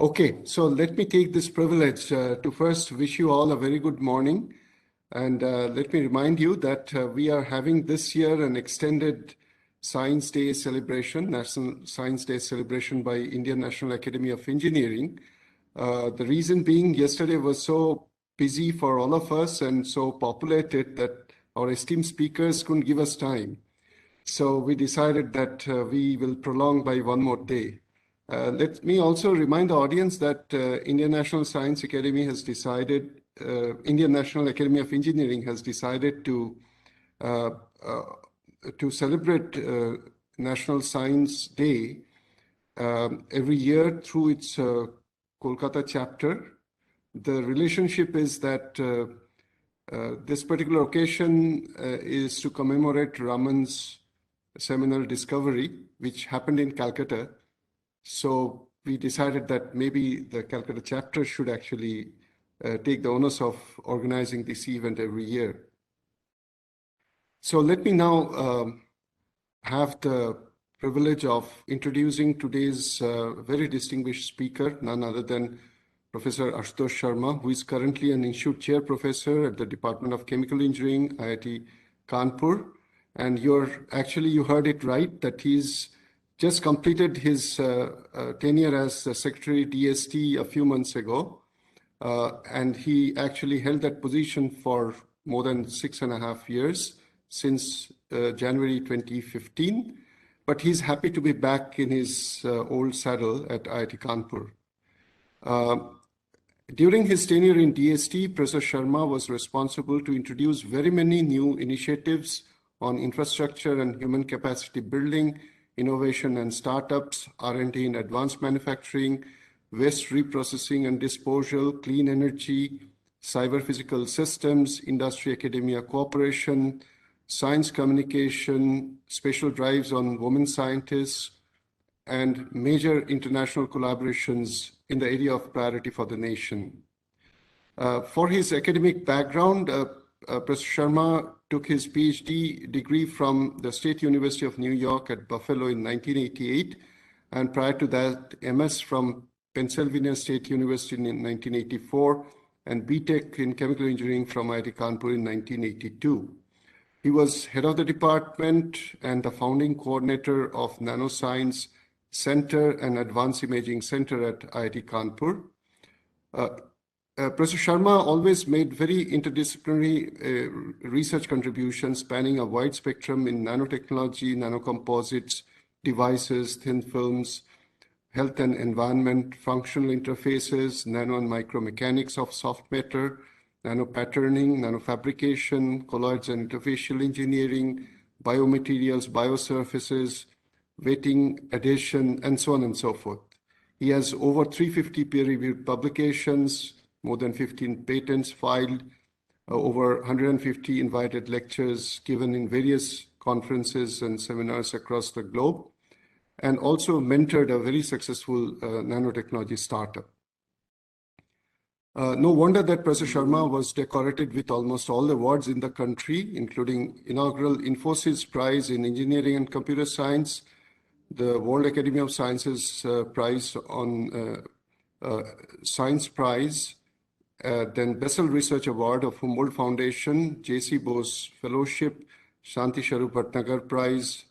Okay, so let me take this privilege to first wish you all a very good morning. And let me remind you that we are having this year an extended Science Day celebration, National Science Day celebration by Indian National Academy of Engineering. The reason being, yesterday was so busy for all of us and so populated that our esteemed speakers couldn't give us time. So we decided that we will prolong by one more day. Let me also remind the audience that Indian National Science Academy has decided, Indian National Academy of Engineering has decided to celebrate National Science Day every year through its Kolkata chapter. The relationship is that this particular occasion is to commemorate Raman's seminal discovery, which happened in Calcutta. So we decided that maybe the Calcutta chapter should actually take the onus of organizing this event every year. So let me now have the privilege of introducing today's very distinguished speaker, none other than Professor Ashutosh Sharma, who is currently an Institute Chair Professor at the Department of Chemical Engineering, IIT Kanpur. And you heard it right, that he's just completed his tenure as Secretary DST a few months ago. And he actually held that position for more than 6.5 years, since January 2015. But he's happy to be back in his old saddle at IIT Kanpur. During his tenure in DST, Professor Sharma was responsible to introduce very many new initiatives on infrastructure and human capacity building, innovation and startups, R&D in advanced manufacturing, waste reprocessing and disposal, clean energy, cyber physical systems, industry-academia cooperation, science communication, special drives on women scientists, and major international collaborations in the area of priority for the nation. For his academic background, Professor Sharma took his PhD degree from the State University of New York at Buffalo in 1988, and prior to that, MS from Pennsylvania State University in 1984, and BTech in Chemical Engineering from IIT Kanpur in 1982. He was head of the department and the founding coordinator of Nanoscience Center and Advanced Imaging Center at IIT Kanpur. Professor Sharma always made very interdisciplinary research contributions spanning a wide spectrum in nanotechnology, nanocomposites, devices, thin films, health and environment, functional interfaces, nano and micromechanics of soft matter, nanopatterning, nanofabrication, colloids and interfacial engineering, biomaterials, biosurfaces, weighting, adhesion, and so on and so forth. He has over 350 peer-reviewed publications, more than 15 patents filed, over 150 invited lectures given in various conferences and seminars across the globe, and also mentored a very successful nanotechnology startup. No wonder that Professor Sharma was decorated with almost all the awards in the country, including inaugural Infosys Prize in Engineering and Computer Science, the World Academy of Sciences Prize on Science Prize, then Bessel Research Award of Humboldt Foundation, J.C. Bose Fellowship, Shanti Sharu Bhatnagar Prize,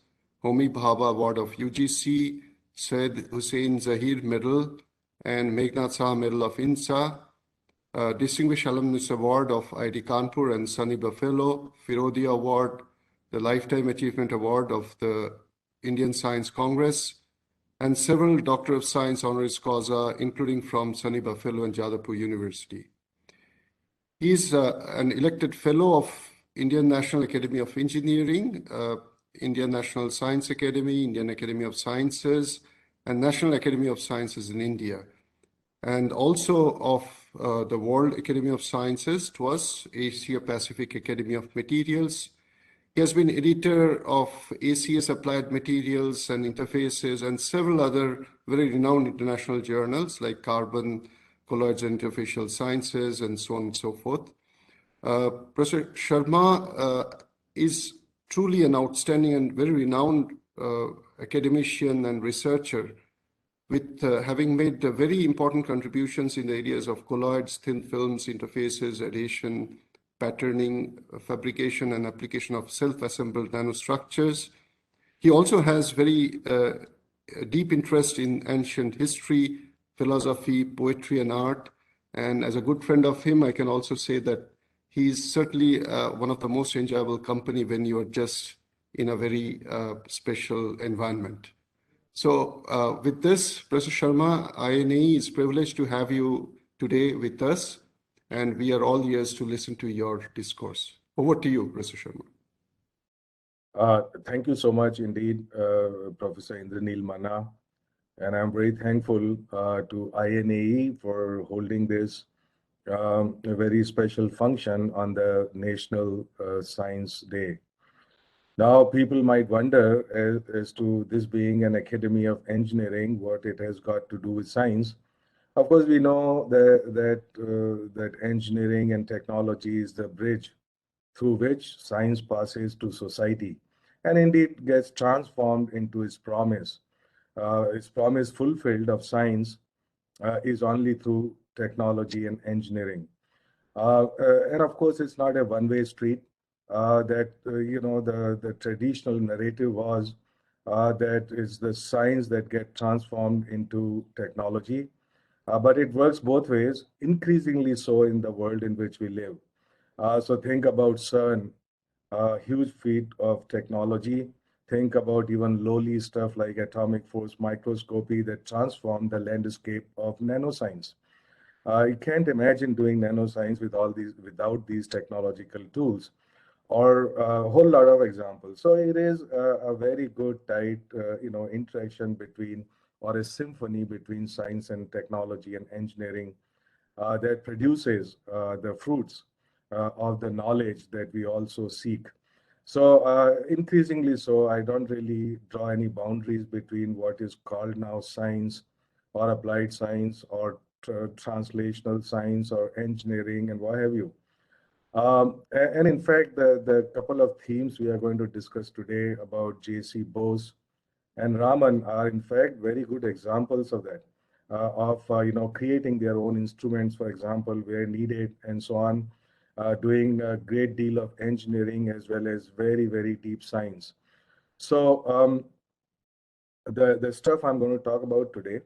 Homi Bhabha Award of UGC, Syed Hussain Zahir Medal, and Meghnad Saha Medal of INSA, Distinguished Alumnus Award of IIT Kanpur and Sunny Buffalo, Firodia Award, the Lifetime Achievement Award of the Indian Science Congress, and several Doctor of Science honoris causa, including from Sunny Buffalo and Jadavpur University. He is an elected fellow of Indian National Academy of Engineering, Indian National Science Academy, Indian Academy of Sciences, and National Academy of Sciences in India, and also of the World Academy of Sciences, TWAS, Asia Pacific Academy of Materials. He has been editor of ACS Applied Materials and Interfaces and several other very renowned international journals like Carbon, Colloids and Interfacial Sciences, and so on and so forth. Professor Sharma is truly an outstanding and very renowned academician and researcher with having made very important contributions in the areas of colloids, thin films, interfaces, adhesion, patterning, fabrication, and application of self-assembled nanostructures. He also has very deep interest in ancient history, philosophy, poetry, and art. And as a good friend of him, I can also say that he's certainly one of the most enjoyable company when you are just in a very special environment. So with this, Professor Sharma, INAE is privileged to have you today with us, and we are all ears to listen to your discourse. Over to you, Professor Sharma. Thank you so much indeed, Professor Indranil Manna. And I'm very thankful to INAE for holding this a very special function on the National Science Day. Now, people might wonder as to this being an Academy of Engineering, what it has got to do with science. Of course, we know that engineering and technology is the bridge through which science passes to society and indeed gets transformed into its promise. Its promise fulfilled of science is only through technology and engineering. And of course, it's not a one-way street. The traditional narrative was that it's the science that get transformed into technology, but it works both ways, increasingly so in the world in which we live. So think about CERN, a huge feat of technology. Think about even lowly stuff like atomic force microscopy that transformed the landscape of nanoscience. You can't imagine doing nanoscience without these technological tools, or a whole lot of examples. So it is a very good tight, interaction between, or a symphony between science and technology and engineering that produces the fruits of the knowledge that we also seek. So increasingly so, I don't really draw any boundaries between what is called now science or applied science or translational science or engineering and what have you. And in fact, the couple of themes we are going to discuss today about J.C. Bose and Raman are in fact very good examples of that, of creating their own instruments, for example, where needed and so on, doing a great deal of engineering as well as very, very deep science. So the stuff I'm going to talk about today,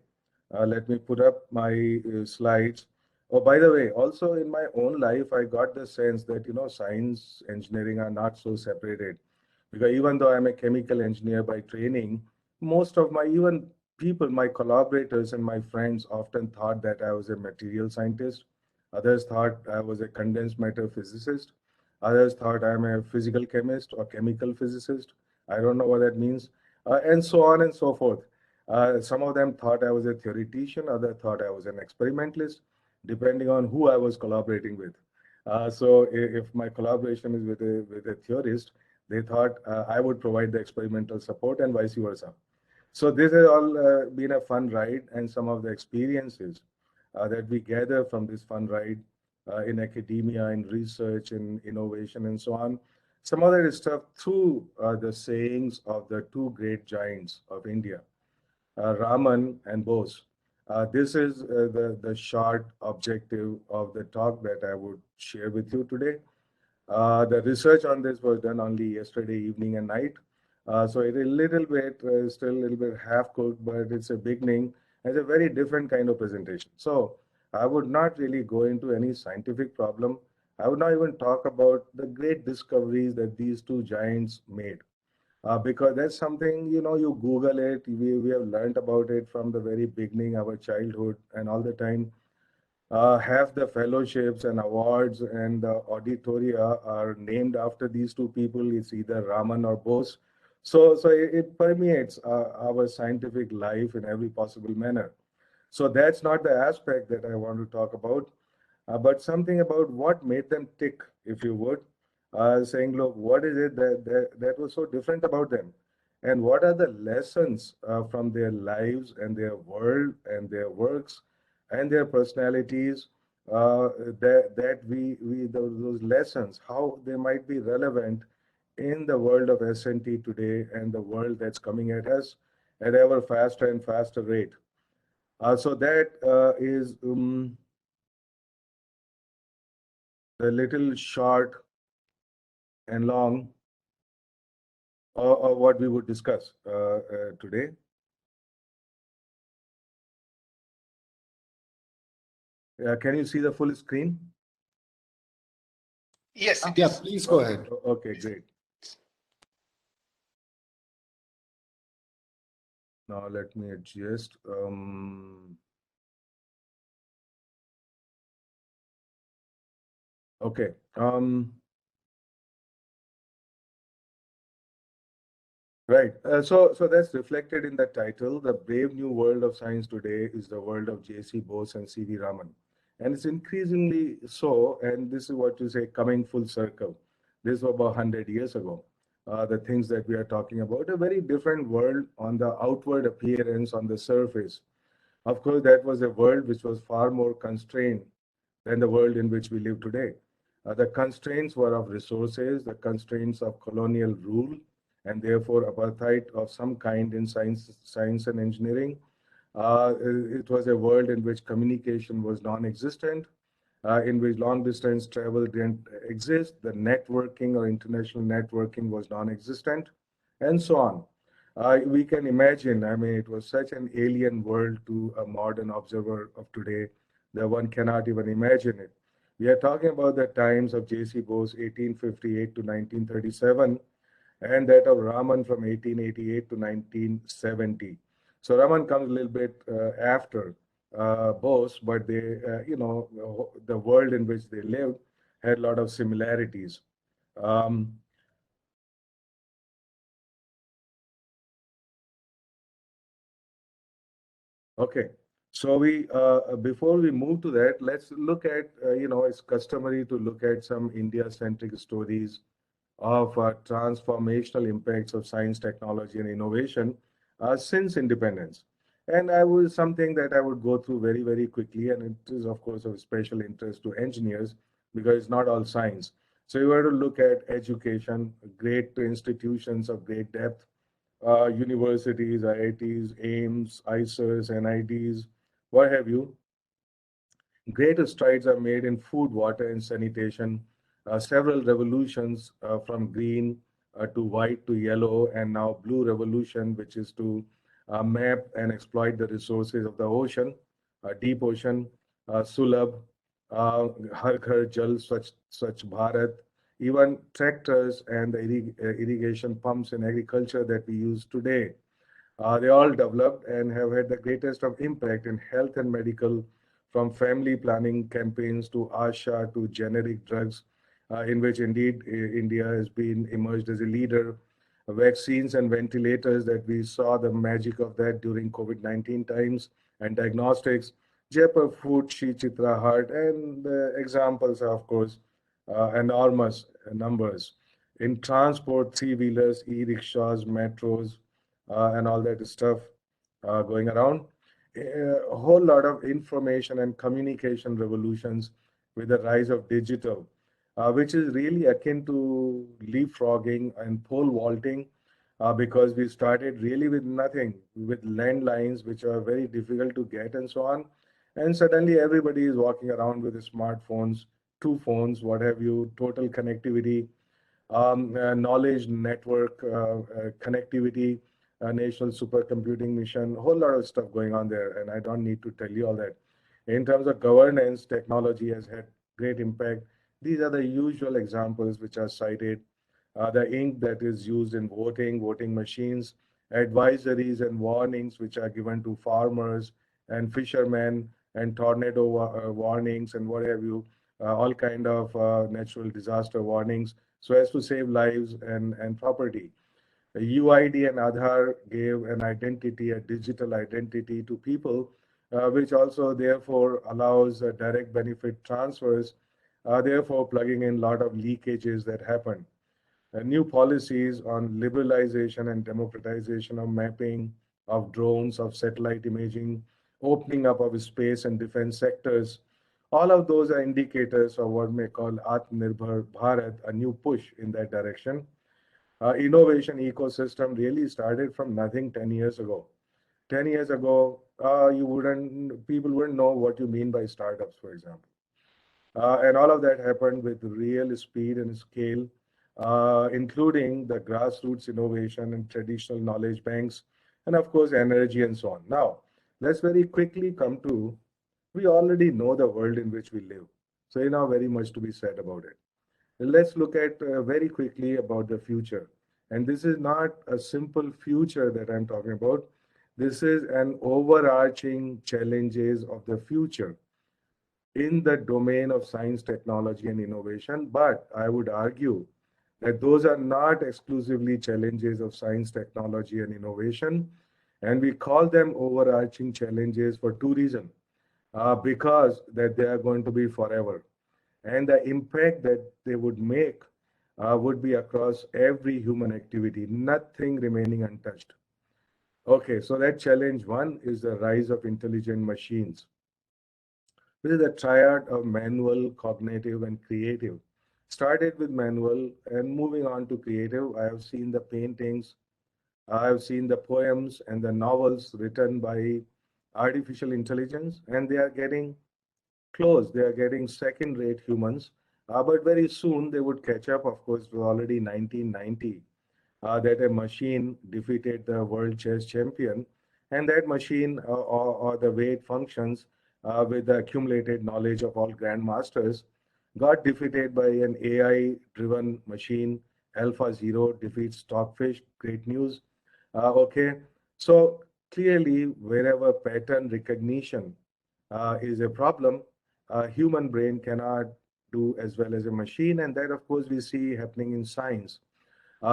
let me put up my slides. Oh, by the way, also in my own life, I got the sense that, science, engineering are not so separated. Because even though I'm a chemical engineer by training, most of my, even people, my collaborators and my friends often thought that I was a material scientist. Others thought I was a condensed matter physicist. Others thought I'm a physical chemist or chemical physicist. I don't know what that means. And so on and so forth. Some of them thought I was a theoretician, others thought I was an experimentalist, depending on who I was collaborating with. So if my collaboration is with a theorist, they thought I would provide the experimental support and vice versa. So this has all been a fun ride, and some of the experiences that we gather from this fun ride in academia, in research, in innovation, and so on. Some of that is stuff through the sayings of the two great giants of India, Raman and Bose. This is the short objective of the talk that I would share with you today. The research on this was done only yesterday evening and night. So it is a little bit, still a little bit half cooked, but it's a beginning. It's a very different kind of presentation. So I would not really go into any scientific problem. I would not even talk about the great discoveries that these two giants made. Because that's something, you Google it, we have learned about it from the very beginning, our childhood, and all the time. Half the fellowships and awards and the auditoria are named after these two people. It's either Raman or Bose. So it permeates our scientific life in every possible manner. So that's not the aspect that I want to talk about, but something about what made them tick, if you would, saying, look, what is it that was so different about them? And what are the lessons from their lives and their world and their works and their personalities that those lessons, how they might be relevant in the world of S&T today and the world that's coming at us at ever faster and faster rate. So that is a little short and long what we would discuss today. Can you see the full screen? Yes. Yeah, please go ahead. Okay, great. Now let me adjust. Okay. Right. So that's reflected in the title. The brave new world of science today is the world of J.C. Bose and C.V. Raman. And it's increasingly so, and this is what you say, coming full circle. This was about 100 years ago. The things that we are talking about, a very different world on the outward appearance, on the surface. Of course, that was a world which was far more constrained than the world in which we live today. The constraints were of resources, the constraints of colonial rule, and therefore apartheid of some kind in science and engineering. It was a world in which communication was non-existent, in which long distance travel didn't exist, the networking or international networking was non-existent, and so on. We can imagine, I mean, it was such an alien world to a modern observer of today that one cannot even imagine it. We are talking about the times of J.C. Bose, 1858 to 1937, and that of Raman from 1888 to 1970. So Raman comes a little bit after Bose, but they, the world in which they lived had a lot of similarities. Um, okay, so we before we move to that, let's look at it's customary to look at some India-centric stories of transformational impacts of science, technology, and innovation since independence. And I was something that I would go through very, very quickly, and it is, of course, of special interest to engineers because it's not all science. So you were to look at education, great institutions of great depth, universities, IITs, AIMS, ICERs, NIDs, what have you. Great strides are made in food, water, and sanitation. Several revolutions from green to white to yellow, and now blue revolution, which is to map and exploit the resources of the ocean, deep ocean, Sulabh, Har Ghar Jal Swachh Bharat, even tractors and the irrigation pumps in agriculture that we use today. They all developed and have had the greatest of impact in health and medical, from family planning campaigns to ASHA to generic drugs, in which indeed India has been emerged as a leader. Vaccines and ventilators that we saw the magic of that during COVID-19 times, and diagnostics, Jaipur Food, Shri Chitra Heart, and the examples are, of course, enormous numbers. In transport, three-wheelers, e-rickshaws, metros, and all that stuff going around. A whole lot of information and communication revolutions with the rise of digital, which is really akin to leapfrogging and pole vaulting, because we started really with nothing, with landlines, which are very difficult to get and so on. And suddenly everybody is walking around with smartphones, two phones, what have you, total connectivity, knowledge network connectivity, national supercomputing mission, a whole lot of stuff going on there, and I don't need to tell you all that. In terms of governance, technology has had great impact. These are the usual examples which are cited. The ink that is used in voting, voting machines, advisories and warnings which are given to farmers and fishermen, and tornado warnings and what have you, all kind of natural disaster warnings, so as to save lives and property. UID and Aadhaar gave an identity, a digital identity to people, which also therefore allows direct benefit transfers, therefore plugging in a lot of leakages that happen. New policies on liberalization and democratization of mapping, of drones, of satellite imaging, opening up of space and defense sectors. All of those are indicators of what may call Atmanirbhar Bharat, a new push in that direction. Innovation ecosystem really started from nothing 10 years ago. 10 years ago, people wouldn't know what you mean by startups, for example. And all of that happened with real speed and scale, including the grassroots innovation and traditional knowledge banks, and of course, energy and so on. Now, let's very quickly come to, we already know the world in which we live. So, very much to be said about it. Let's look at very quickly about the future. And this is not a simple future that I'm talking about. This is an overarching challenges of the future in the domain of science, technology, and innovation. But I would argue that those are not exclusively challenges of science, technology, and innovation. And we call them overarching challenges for two reasons. Because that they are going to be forever. And the impact that they would make would be across every human activity, nothing remaining untouched. Okay, so that challenge one is the rise of intelligent machines. This is a triad of manual, cognitive, and creative. Started with manual and moving on to creative. I have seen the paintings, I have seen the poems and the novels written by artificial intelligence, and they are getting close. They are getting second-rate humans, but very soon they would catch up. Of course, it was already 1990 that a machine defeated the world chess champion, and that machine, or the way it functions with the accumulated knowledge of all grandmasters, got defeated by an AI-driven machine. Alpha Zero defeats Stockfish. Great news. Okay, so clearly, wherever pattern recognition is a problem, human brain cannot do as well as a machine, and that, of course, we see happening in science.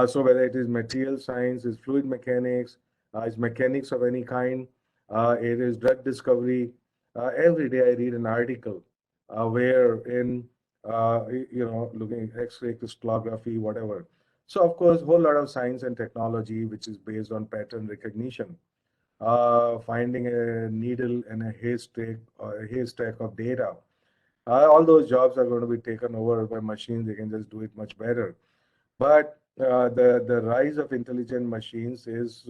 So whether it is material science, is fluid mechanics, is mechanics of any kind, it is drug discovery. Every day I read an article where in looking at X-ray crystallography, whatever. So of course, whole lot of science and technology which is based on pattern recognition. Finding a needle in a haystack or a haystack of data. All those jobs are going to be taken over by machines. They can just do it much better. But the rise of intelligent machines is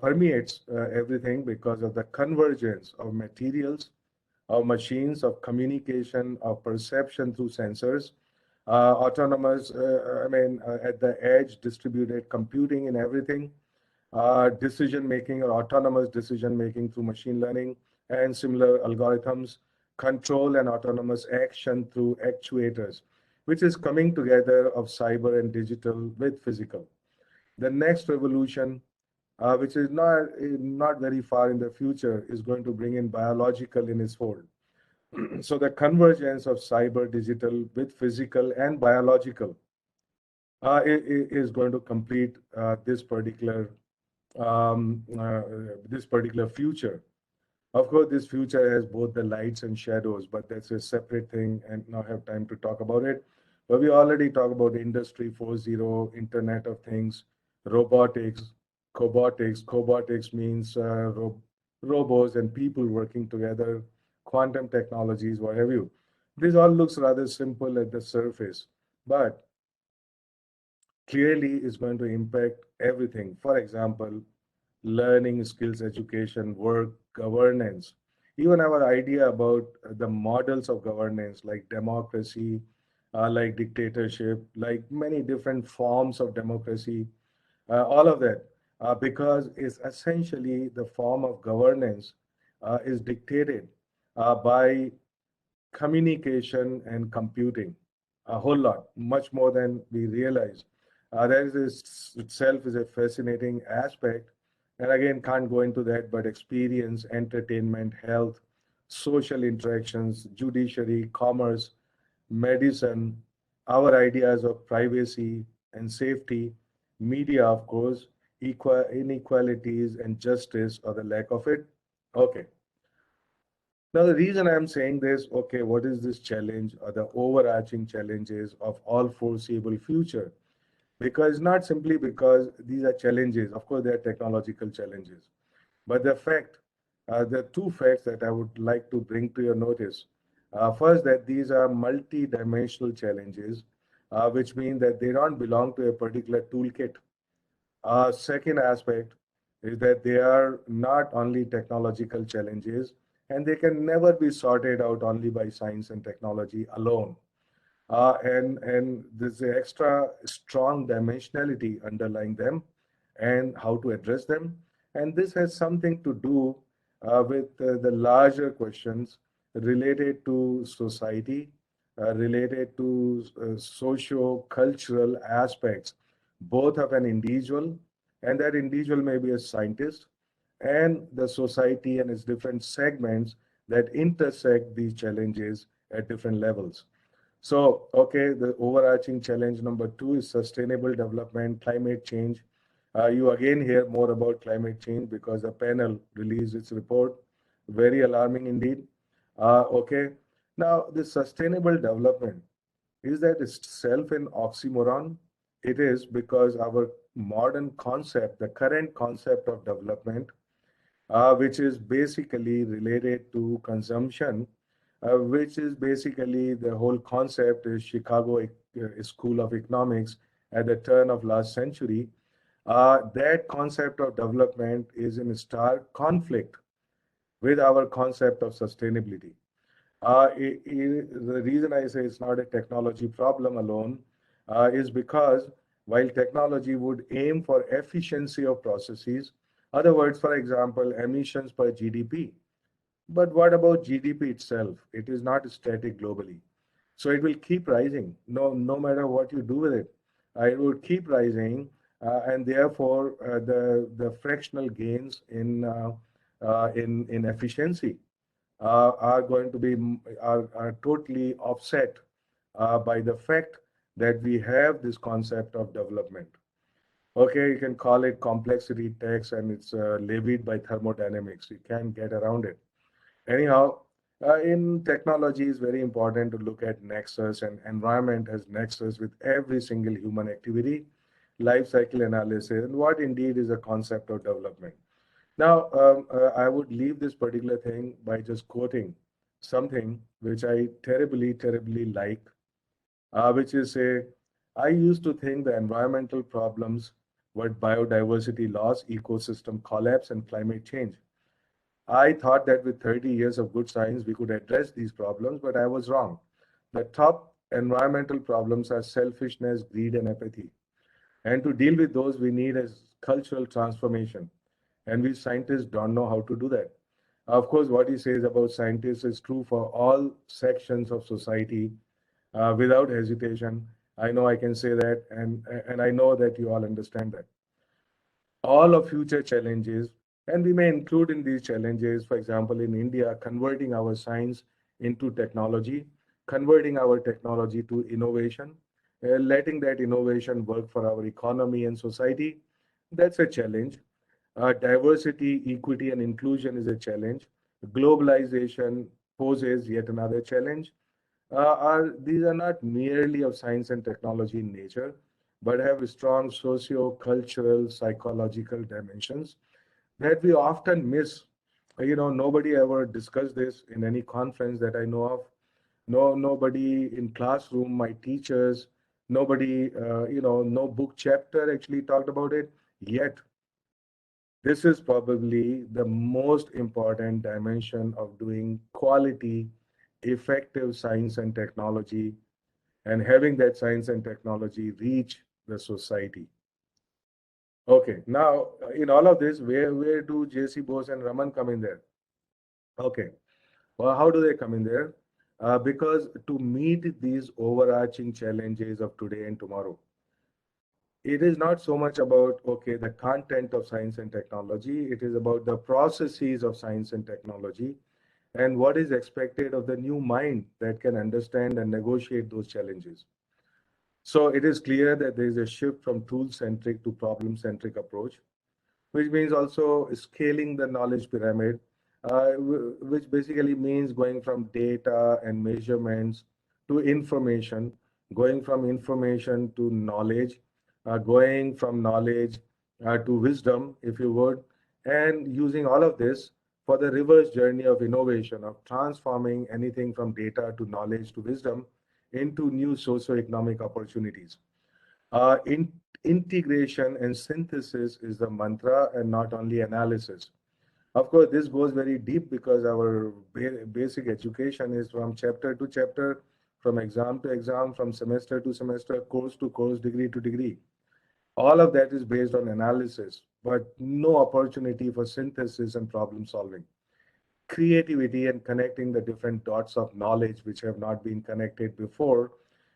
permeates everything because of the convergence of materials, of machines, of communication, of perception through sensors, autonomous, at the edge, distributed computing and everything, decision making or autonomous decision making through machine learning and similar algorithms, control and autonomous action through actuators, which is coming together of cyber and digital with physical. The next revolution, which is not very far in the future, is going to bring in biological in its fold. So the convergence of cyber, digital with physical and biological is going to complete this particular future. Of course, this future has both the lights and shadows, but that's a separate thing and not have time to talk about it. But we already talked about Industry 4.0, Internet of Things, robotics, cobotics. Cobotics means robots and people working together, quantum technologies, what have you. This all looks rather simple at the surface, but clearly is going to impact everything. For example, learning, skills, education, work, governance. Even our idea about the models of governance, like democracy, like dictatorship, like many different forms of democracy, all of that, because it's essentially the form of governance is dictated by communication and computing a whole lot, much more than we realize. That is itself is a fascinating aspect. And again, can't go into that, but experience, entertainment, health, social interactions, judiciary, commerce, medicine, our ideas of privacy and safety, media, of course, inequalities and justice or the lack of it. Okay. Now, the reason I'm saying this, okay, what is this challenge or the overarching challenges of all foreseeable future? Because not simply because these are challenges, of course, they are technological challenges, but the two facts that I would like to bring to your notice. First, that these are multi-dimensional challenges, which mean that they don't belong to a particular toolkit. Second aspect, is that they are not only technological challenges, and they can never be sorted out only by science and technology alone. And there's an extra strong dimensionality underlying them and how to address them. And this has something to do with the larger questions related to society, related to socio-cultural aspects, both of an individual, and that individual may be a scientist, and the society and its different segments that intersect these challenges at different levels. So, okay, the overarching challenge number two is sustainable development, climate change. You again hear more about climate change because the panel released its report. Very alarming indeed. Okay, now this sustainable development, is that itself an oxymoron? It is, because our modern concept, the current concept of development, which is basically related to consumption, which is basically the whole concept is Chicago School of Economics at the turn of last century. That concept of development is in stark conflict with our concept of sustainability. The reason I say it's not a technology problem alone is because while technology would aim for efficiency of processes, other words, for example, emissions per GDP. But what about GDP itself? It is not static globally. So it will keep rising, no matter what you do with it. It will keep rising, and therefore the fractional gains in efficiency are going to be are totally offset by the fact that we have this concept of development. Okay, you can call it complexity tax, and it's levied by thermodynamics. You can't get around it. Anyhow, in technology, it's very important to look at nexus, and environment has nexus with every single human activity, life cycle analysis, and what indeed is a concept of development. Now, I would leave this particular thing by just quoting something which I terribly, terribly like, which is I used to think the environmental problems were biodiversity loss, ecosystem collapse, and climate change. I thought that with 30 years of good science, we could address these problems, but I was wrong. The top environmental problems are selfishness, greed, and apathy. And to deal with those, we need a cultural transformation. And we scientists don't know how to do that. Of course, what he says about scientists is true for all sections of society without hesitation. I know I can say that, and I know that you all understand that. All of future challenges, and we may include in these challenges, for example, in India, converting our science into technology, converting our technology to innovation, letting that innovation work for our economy and society. That's a challenge. Diversity, equity, and inclusion is a challenge. Globalization poses yet another challenge. These are not merely of science and technology in nature, but have strong socio-cultural, psychological dimensions that we often miss. Nobody ever discussed this in any conference that I know of. Nobody in classroom, my teachers, nobody, no book chapter actually talked about it. Yet, this is probably the most important dimension of doing quality, effective science and technology, and having that science and technology reach the society. Okay, now in all of this, where do J.C. Bose and Raman come in there? Okay, well, how do they come in there? Because to meet these overarching challenges of today and tomorrow, it is not so much about, okay, the content of science and technology, it is about the processes of science and technology and what is expected of the new mind that can understand and negotiate those challenges. So it is clear that there is a shift from tool-centric to problem-centric approach, which means also scaling the knowledge pyramid, which basically means going from data and measurements to information, going from information to knowledge, going from knowledge to wisdom, if you would, and using all of this for the reverse journey of innovation, of transforming anything from data to knowledge to wisdom into new socio-economic opportunities. integration and synthesis is the mantra and not only analysis. Of course, this goes very deep because our basic education is from chapter to chapter, from exam to exam, from semester to semester, course to course, degree to degree. All of that is based on analysis, but no opportunity for synthesis and problem solving, creativity, and connecting the different dots of knowledge which have not been connected before.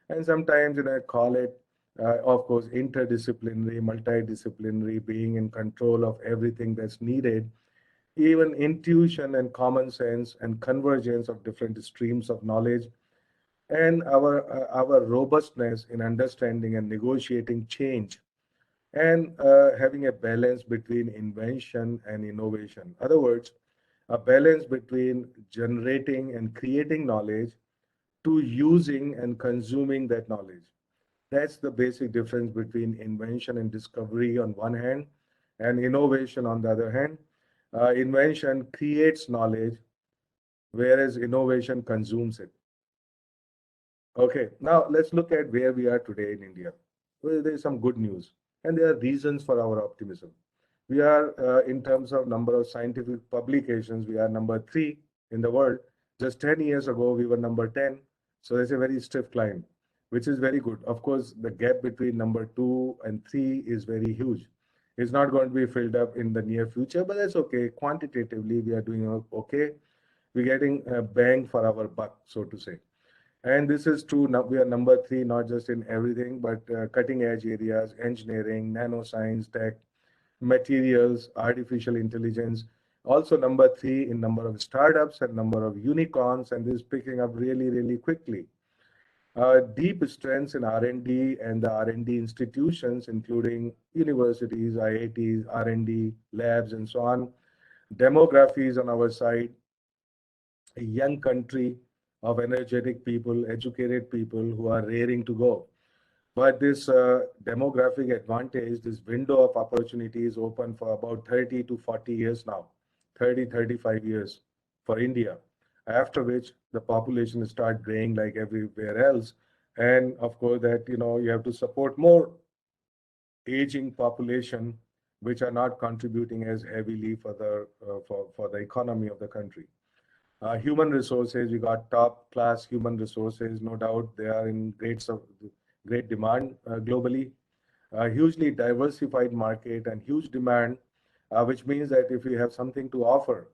And sometimes, I call it, of course, interdisciplinary, multidisciplinary, being in control of everything that's needed, even intuition and common sense and convergence of different streams of knowledge, and our robustness in understanding and negotiating change, and having a balance between invention and innovation. Other words, a balance between generating and creating knowledge to using and consuming that knowledge. That's the basic difference between invention and discovery on one hand, and innovation on the other hand. Invention creates knowledge, whereas innovation consumes it. Okay, now let's look at where we are today in India. Well, there is some good news, and there are reasons for our optimism. We are, in terms of number of scientific publications, we are number three in the world. Just 10 years ago, we were number 10. So there's a very stiff climb, which is very good. Of course, the gap between number two and three is very huge. It's not going to be filled up in the near future, but that's okay. Quantitatively, we are doing okay. We're getting a bang for our buck, so to say. And this is true. Now we are number three, not just in everything, but cutting edge areas, engineering, nanoscience, tech, materials, artificial intelligence. Also number three in number of startups and number of unicorns, and this is picking up really, really quickly. Deep strengths in R&D and the R&D institutions, including universities, IITs, R&D labs, and so on. Demographies on our side, a young country of energetic people, educated people who are raring to go. But this demographic advantage, this window of opportunity is open for about 30 to 40 years now, 30, 35 years for India, after which the population start growing like everywhere else. And of course that, you have to support more aging population, which are not contributing as heavily for the economy of the country. Human resources, we got top class human resources, no doubt they are in great demand globally. A hugely diversified market and huge demand, which means that if we have something to offer,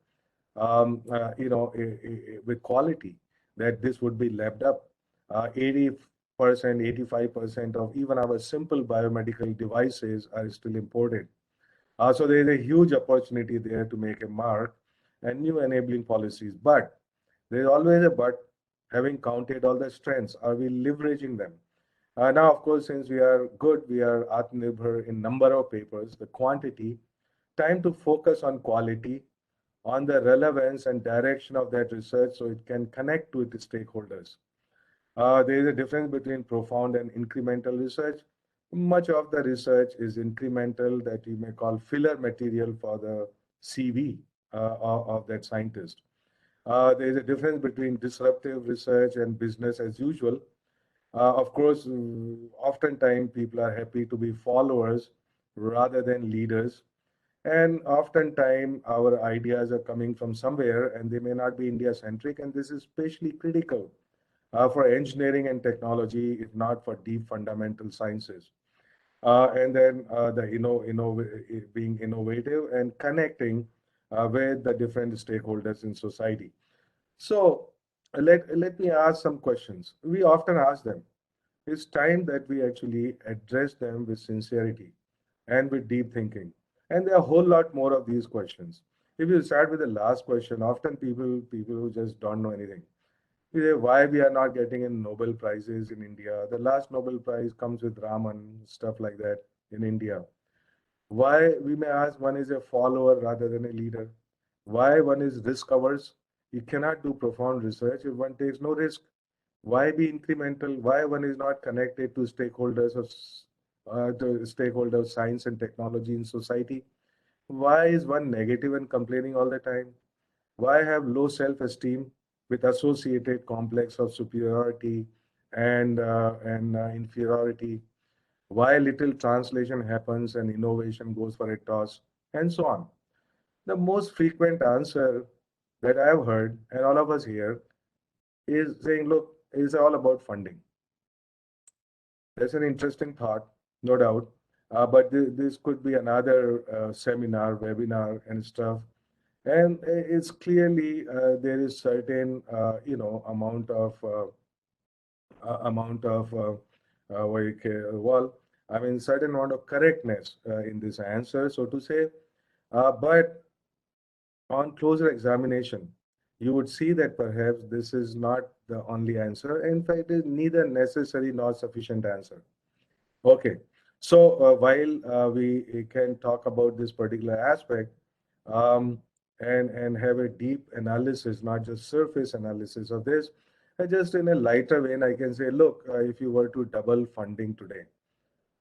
with quality, that this would be lapped up. 80%, 85% of even our simple biomedical devices are still imported. So there is a huge opportunity there to make a mark and new enabling policies. But there is always a but. Having counted all the strengths, are we leveraging them? Now, of course, since we are good, we are Atmanirbhar in number of papers, the quantity, time to focus on quality, on the relevance and direction of that research so it can connect with the stakeholders. There is a difference between profound and incremental research. Much of the research is incremental, that you may call filler material for the CV of that scientist. There is a difference between disruptive research and business as usual. Of course, oftentimes people are happy to be followers rather than leaders. And oftentimes our ideas are coming from somewhere and they may not be India-centric. And this is especially critical for engineering and technology, if not for deep fundamental sciences. And then being innovative and connecting with the different stakeholders in society. So let me ask some questions. We often ask them. It's time that we actually address them with sincerity and with deep thinking. And there are a whole lot more of these questions. If you start with the last question, often people who just don't know anything. They say, why we are not getting in Nobel Prizes in India? The last Nobel Prize comes with Raman, stuff like that in India. Why, we may ask, one is a follower rather than a leader. Why one is risk averse? You cannot do profound research if one takes no risk. Why be incremental? Why one is not connected to stakeholders of science and technology in society? Why is one negative and complaining all the time? Why have low self-esteem with associated complex of superiority and inferiority? why little translation happens and innovation goes for a toss, and so on. The most frequent answer that I've heard, and all of us here, is saying, look, it's all about funding. That's an interesting thought, no doubt. But this could be another seminar, webinar, and stuff. And it's clearly there is certain, amount of well, I mean, certain amount of correctness in this answer, so to say. But on closer examination, you would see that perhaps this is not the only answer. In fact, it is neither necessary nor sufficient answer. Okay. So while we can talk about this particular aspect um, and have a deep analysis, not just surface analysis of this, just in a lighter vein, I can say, look, if you were to double funding today,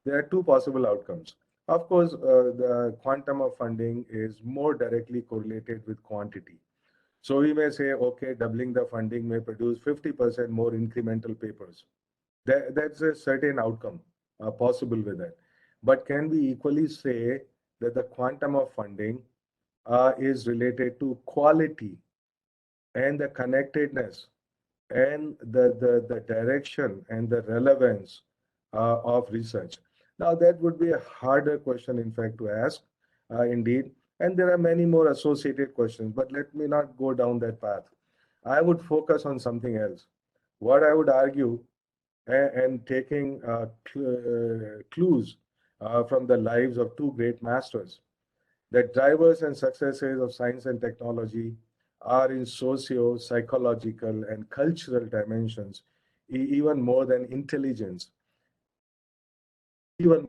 there are two possible outcomes. Of course, the quantum of funding is more directly correlated with quantity. So we may say, okay, doubling the funding may produce 50% more incremental papers. That's a certain outcome possible with that. But can we equally say that the quantum of funding is related to quality and the connectedness and the direction and the relevance of research? Now, that would be a harder question, in fact, to ask, indeed. And there are many more associated questions, but let me not go down that path. I would focus on something else. What I would argue and taking clues from the lives of two great masters. The drivers and successes of science and technology are in socio, psychological, and cultural dimensions, even more than intelligence, even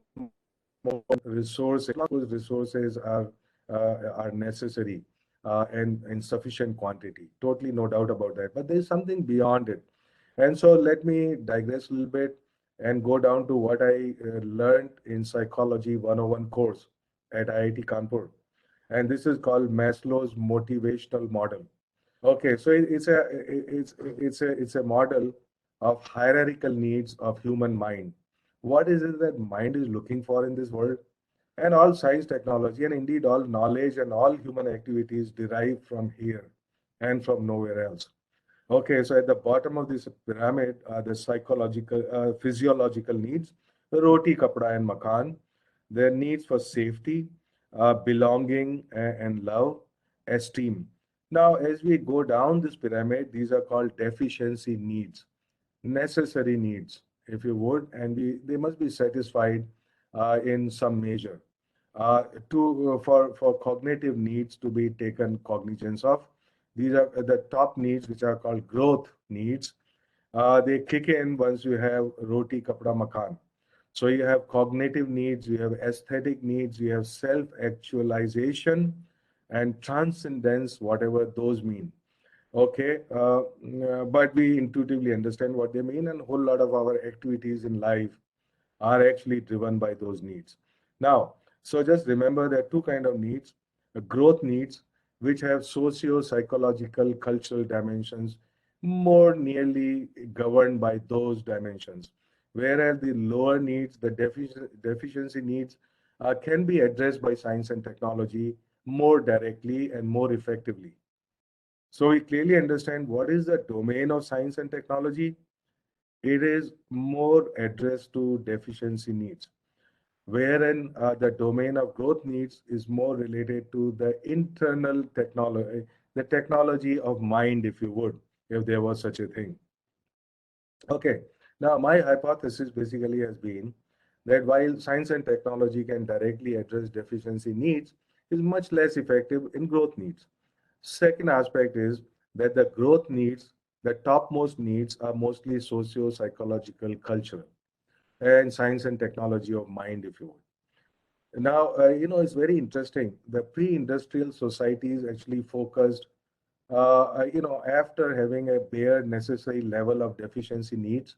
more resources. Those resources are necessary and in sufficient quantity. Totally no doubt about that. But there is something beyond it. And so let me digress a little bit and go down to what I learned in Psychology 101 course at IIT Kanpur. And this is called Maslow's motivational model. Okay, so it's a model of hierarchical needs of human mind. What is it that mind is looking for in this world? And all science, technology, and indeed all knowledge and all human activities derive from here and from nowhere else. Okay, so at the bottom of this pyramid are the psychological, physiological needs, roti, kapda, and makan, their needs for safety, belonging, and love, esteem. Now, as we go down this pyramid, these are called deficiency needs, necessary needs, if you would, and they must be satisfied in some measure for cognitive needs to be taken cognizance of. These are the top needs, which are called growth needs. They kick in once you have roti, kapda, makan. So you have cognitive needs, you have aesthetic needs, you have self-actualization and transcendence, whatever those mean. Okay, but we intuitively understand what they mean, and a whole lot of our activities in life are actually driven by those needs. Now, so just remember there are two kind of needs: growth needs, which have socio-psychological, cultural dimensions, more nearly governed by those dimensions, whereas the lower needs, the deficiency needs, can be addressed by science and technology more directly and more effectively. So we clearly understand what is the domain of science and technology. It is more addressed to deficiency needs, wherein the domain of growth needs is more related to the internal technology, the technology of mind, if you would, if there was such a thing. Okay, now my hypothesis basically has been that while science and technology can directly address deficiency needs, is much less effective in growth needs. Second aspect is that the growth needs, the topmost needs, are mostly socio-psychological, cultural, and science and technology of mind, if you will. Now, it's very interesting. The pre-industrial societies actually focused, after having a bare necessary level of deficiency needs,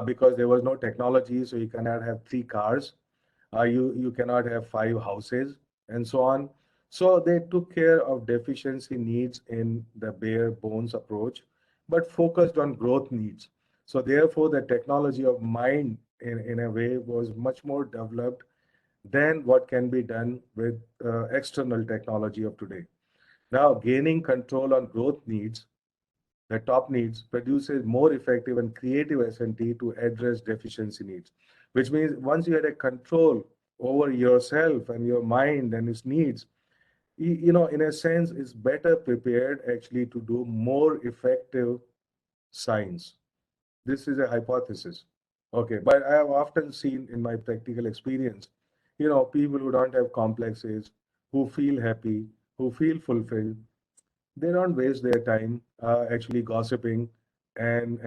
because there was no technology, so you cannot have three cars, you cannot have five houses, and so on. So they took care of deficiency needs in the bare bones approach, but focused on growth needs. So therefore, the technology of mind in a way was much more developed than what can be done with external technology of today. Now, gaining control on growth needs, the top needs, produces more effective and creative S&T to address deficiency needs, which means once you had a control over yourself and your mind and its needs, in a sense, is better prepared actually to do more effective science. This is a hypothesis. Okay, but I have often seen in my practical experience, people who don't have complexes, who feel happy, who feel fulfilled, they don't waste their time actually gossiping and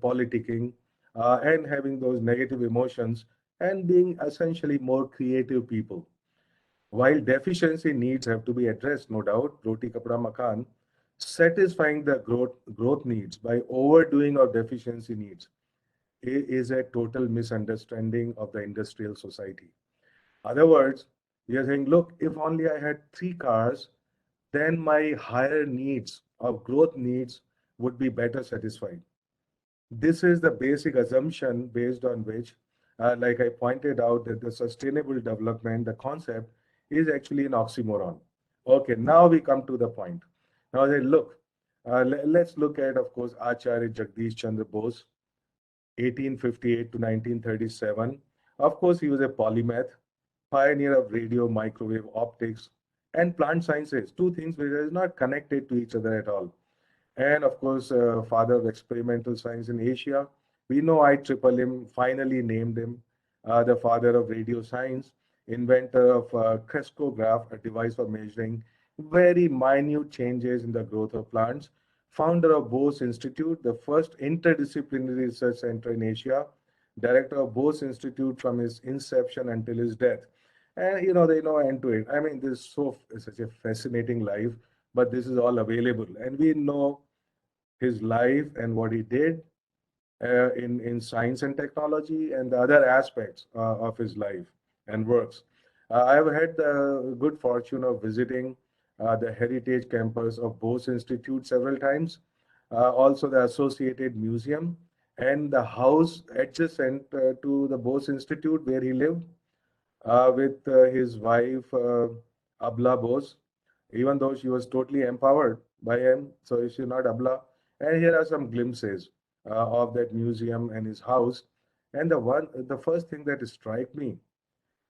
politicking and having those negative emotions and being essentially more creative people. While deficiency needs have to be addressed, no doubt, roti kapda makan, satisfying the growth needs by overdoing our deficiency needs is a total misunderstanding of the industrial society. Other words, you're saying, look, if only I had three cars, then my higher needs or growth needs would be better satisfied. This is the basic assumption based on which, like I pointed out, that the sustainable development, the concept, is actually an oxymoron. Okay, now we come to the point. Now they look, let's look at, of course, Acharya Jagdish Chandra Bose, 1858 to 1937. Of course, he was a polymath, pioneer of radio, microwave, optics, and plant sciences, two things which are not connected to each other at all. And of course, father of experimental science in Asia. We know IEEE finally named him the father of radio science, inventor of crescograph, a device for measuring very minute changes in the growth of plants, founder of Bose Institute, the first interdisciplinary research center in Asia, director of Bose Institute from his inception until his death. And they know end to end. I mean, this is such a fascinating life, but this is all available. And we know his life and what he did in science and technology and the other aspects of his life and works. I have had the good fortune of visiting the heritage campus of Bose Institute several times, also the Associated Museum and the house adjacent to the Bose Institute where he lived with his wife, Abla Bose, even though she was totally empowered by him. So she's not Abla. And here are some glimpses of that museum and his house. And the first thing that strike me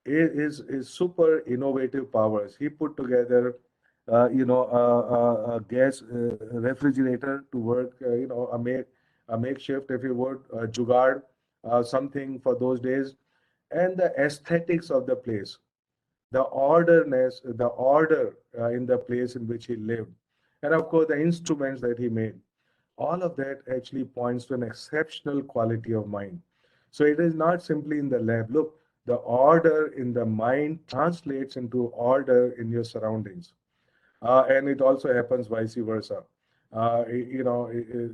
is super innovative powers. He put together, a gas refrigerator to work, a makeshift, if you would, a jugaad, something for those days, and the aesthetics of the place, the orderness, the order in the place in which he lived, and of course the instruments that he made. All of that actually points to an exceptional quality of mind. So it is not simply in the lab. Look, the order in the mind translates into order in your surroundings. And it also happens vice versa.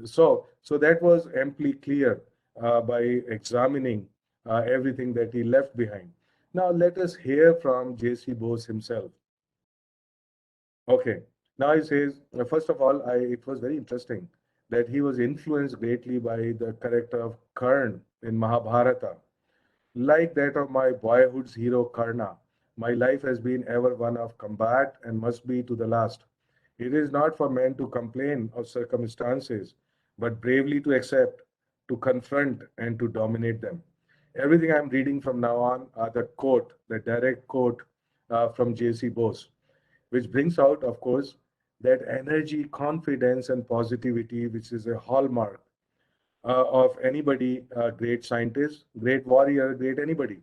So that was amply clear by examining everything that he left behind. Now let us hear from J.C. Bose himself. Okay. Now he says, first of all, it was very interesting that he was influenced greatly by the character of Karn in Mahabharata. Like that of my boyhood's hero Karna, my life has been ever one of combat and must be to the last. It is not for men to complain of circumstances, but bravely to accept, to confront, and to dominate them. Everything I'm reading from now on are the direct quote from J.C. Bose, which brings out, of course, that energy, confidence, and positivity, which is a hallmark of anybody, great scientist, great warrior, great anybody.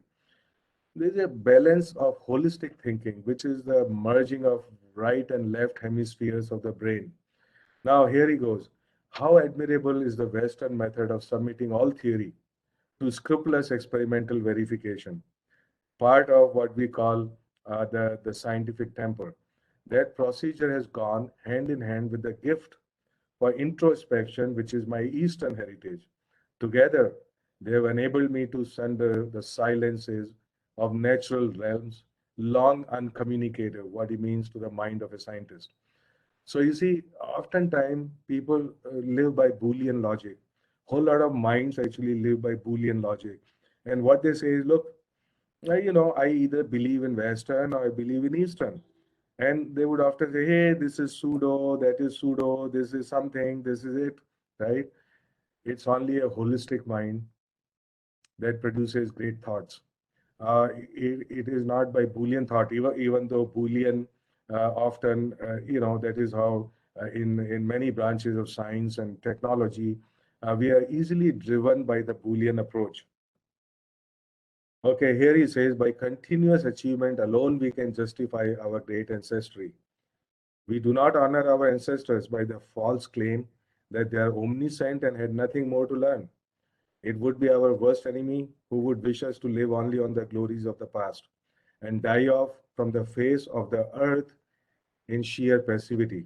There's a balance of holistic thinking, which is the merging of right and left hemispheres of the brain. Now, here he goes. How admirable is the Western method of submitting all theory to scrupulous experimental verification, part of what we call the scientific temper. That procedure has gone hand in hand with the gift for introspection, which is my Eastern heritage. Together, they have enabled me to sunder the silences of natural realms, long uncommunicated, what it means to the mind of a scientist. So you see, oftentimes people live by Boolean logic. Whole lot of minds actually live by Boolean logic. And what they say is, look, I either believe in Western or I believe in Eastern. And they would often say, hey, this is pseudo, that is pseudo, this is something, this is it, right? It's only a holistic mind that produces great thoughts. It is not by Boolean thought, even though Boolean often, that is how in many branches of science and technology, we are easily driven by the Boolean approach. Okay, here he says, by continuous achievement alone, we can justify our great ancestry. We do not honor our ancestors by the false claim that they are omniscient and had nothing more to learn. It would be our worst enemy who would wish us to live only on the glories of the past and die off from the face of the earth in sheer passivity.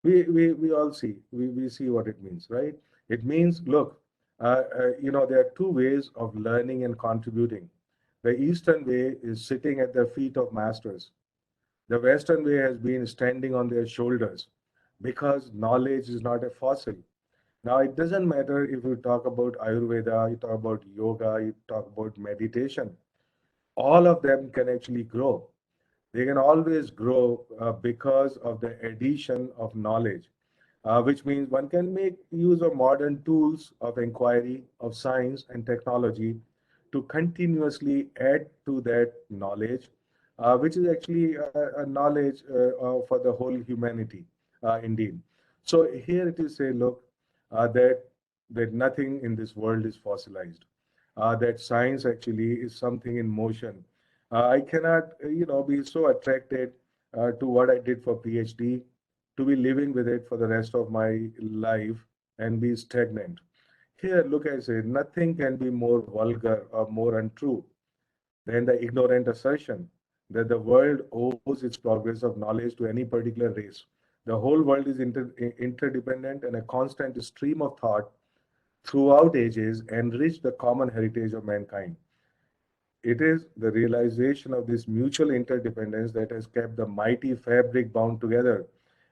We all we see what it means, right? It means, look, there are two ways of learning and contributing. The Eastern way is sitting at the feet of masters. The Western way has been standing on their shoulders because knowledge is not a fossil. Now, it doesn't matter if you talk about Ayurveda, you talk about yoga, you talk about meditation, all of them can actually grow. They can always grow because of the addition of knowledge, which means one can make use of modern tools of inquiry, of science and technology to continuously add to that knowledge, which is actually a knowledge for the whole humanity, indeed. So here it is say, look, that nothing in this world is fossilized, that science actually is something in motion. I cannot, be so attracted to what I did for PhD, to be living with it for the rest of my life and be stagnant. Here, look, I say, nothing can be more vulgar or more untrue than the ignorant assertion that the world owes its progress of knowledge to any particular race. The whole world is interdependent, and a constant stream of thought throughout ages enrich the common heritage of mankind. It is the realization of this mutual interdependence that has kept the mighty fabric bound together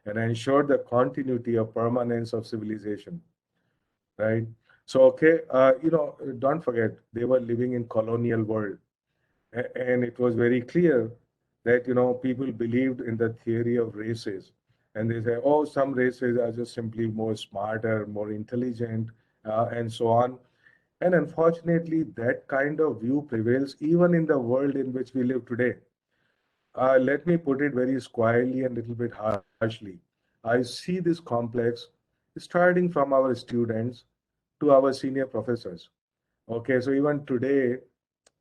and ensured the continuity of permanence of civilization, right? So, okay, don't forget, they were living in colonial world, and it was very clear that, people believed in the theory of races. And they say, oh, some races are just simply more smarter, more intelligent, and so on. And unfortunately, that kind of view prevails even in the world in which we live today. Let me put it very squarely and a little bit harshly. I see this complex starting from our students to our senior professors. Okay, so even today,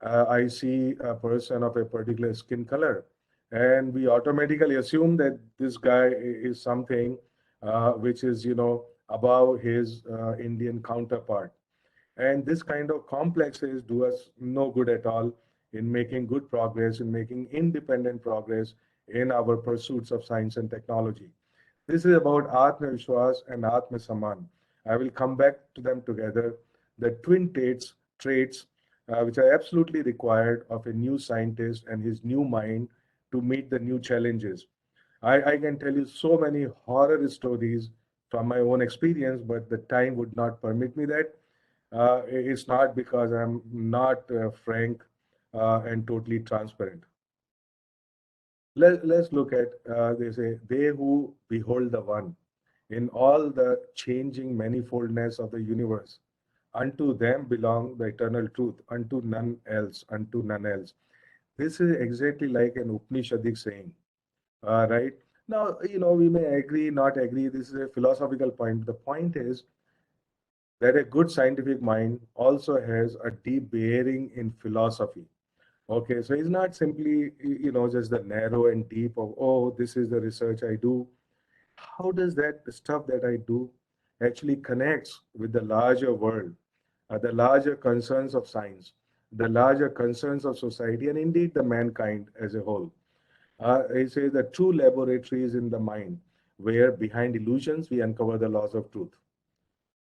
I see a person of a particular skin color, and we automatically assume that this guy is something which is, above his Indian counterpart. And this kind of complexes do us no good at all in making good progress, in making independent progress in our pursuits of science and technology. This is about Atma Vishwas and Atma Saman. I will come back to them together. The twin traits which are absolutely required of a new scientist and his new mind to meet the new challenges. I can tell you so many horror stories from my own experience, but the time would not permit me that. It's not because I'm not frank and totally transparent. Let's look at, they say, they who behold the one in all the changing manifoldness of the universe. Unto them belong the eternal truth, unto none else, unto none else. This is exactly like an Upanishadic saying, right? Now, we may agree, not agree. This is a philosophical point. The point is that a good scientific mind also has a deep bearing in philosophy. Okay, so it's not simply, just the narrow and deep of, oh, this is the research I do. How does that stuff that I do actually connects with the larger world, the larger concerns of science, the larger concerns of society, and indeed the mankind as a whole? It says the true laboratory is in the mind, where behind illusions we uncover the laws of truth.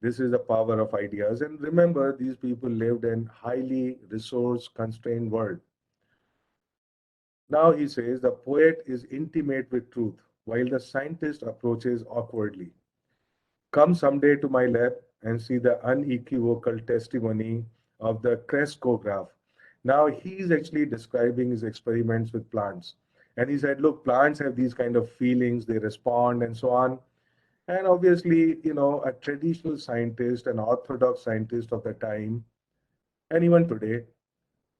This is the power of ideas. And remember, these people lived in highly resource constrained world. Now he says the poet is intimate with truth, while the scientist approaches awkwardly. Come someday to my lab and see the unequivocal testimony of the Cresco graph. Now he's actually describing his experiments with plants. And he said, look, plants have these kind of feelings, they respond and so on. And obviously, a traditional scientist, an orthodox scientist of the time, and even today,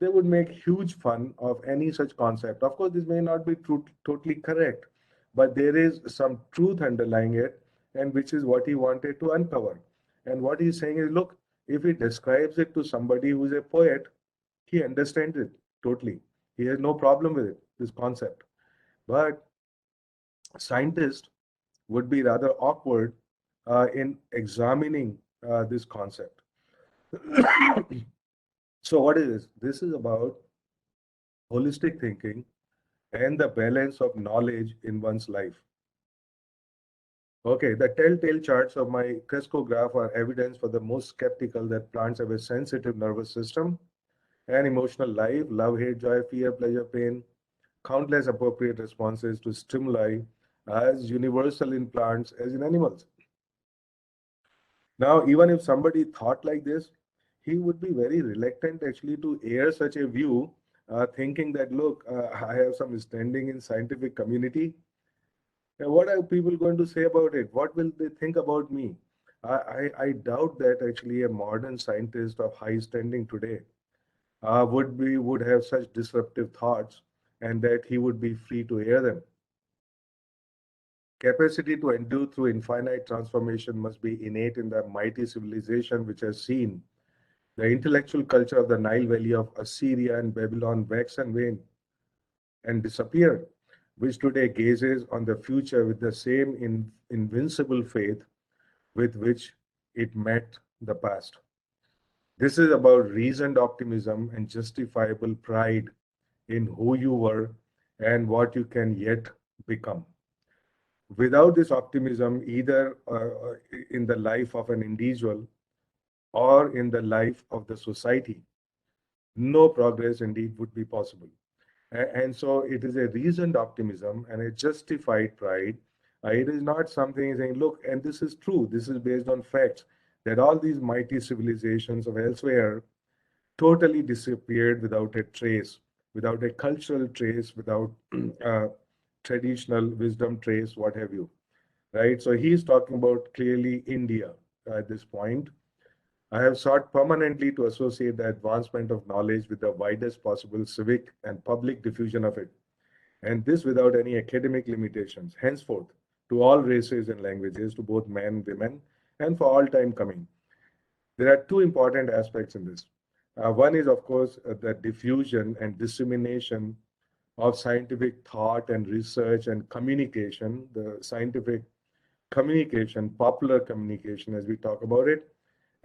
they would make huge fun of any such concept. Of course, this may not be totally correct, but there is some truth underlying it, and which is what he wanted to uncover. And what he's saying is, look, if he describes it to somebody who's a poet, he understands it totally. He has no problem with it, this concept. But scientists would be rather awkward in examining this concept. So, what is this? This is about holistic thinking and the balance of knowledge in one's life. Okay, the telltale charts of my Cresco graph are evidence for the most skeptical that plants have a sensitive nervous system and emotional life, love, hate, joy, fear, pleasure, pain, countless appropriate responses to stimuli as universal in plants as in animals. Now, even if somebody thought like this, he would be very reluctant actually to air such a view, thinking that, look, I have some standing in scientific community. What are people going to say about it? What will they think about me? I doubt that actually a modern scientist of high standing today would have such disruptive thoughts and that he would be free to air them. Capacity to endure through infinite transformation must be innate in the mighty civilization which has seen the intellectual culture of the Nile Valley of Assyria and Babylon wax and wane and disappear, which today gazes on the future with the same invincible faith with which it met the past. This is about reasoned optimism and justifiable pride in who you were and what you can yet become. Without this optimism, either in the life of an individual or in the life of the society, no progress indeed would be possible. And so it is a reasoned optimism and a justified pride. It is not something saying, look, and this is true, this is based on facts, that all these mighty civilizations of elsewhere totally disappeared without a trace, without a cultural trace, without traditional wisdom trace, what have you, right? So he's talking about clearly India at this point. I have sought permanently to associate the advancement of knowledge with the widest possible civic and public diffusion of it, and this without any academic limitations, henceforth, to all races and languages, to both men, women, and for all time coming. There are two important aspects in this. One is, of course, the diffusion and dissemination of scientific thought and research and communication, the scientific communication, popular communication, as we talk about it.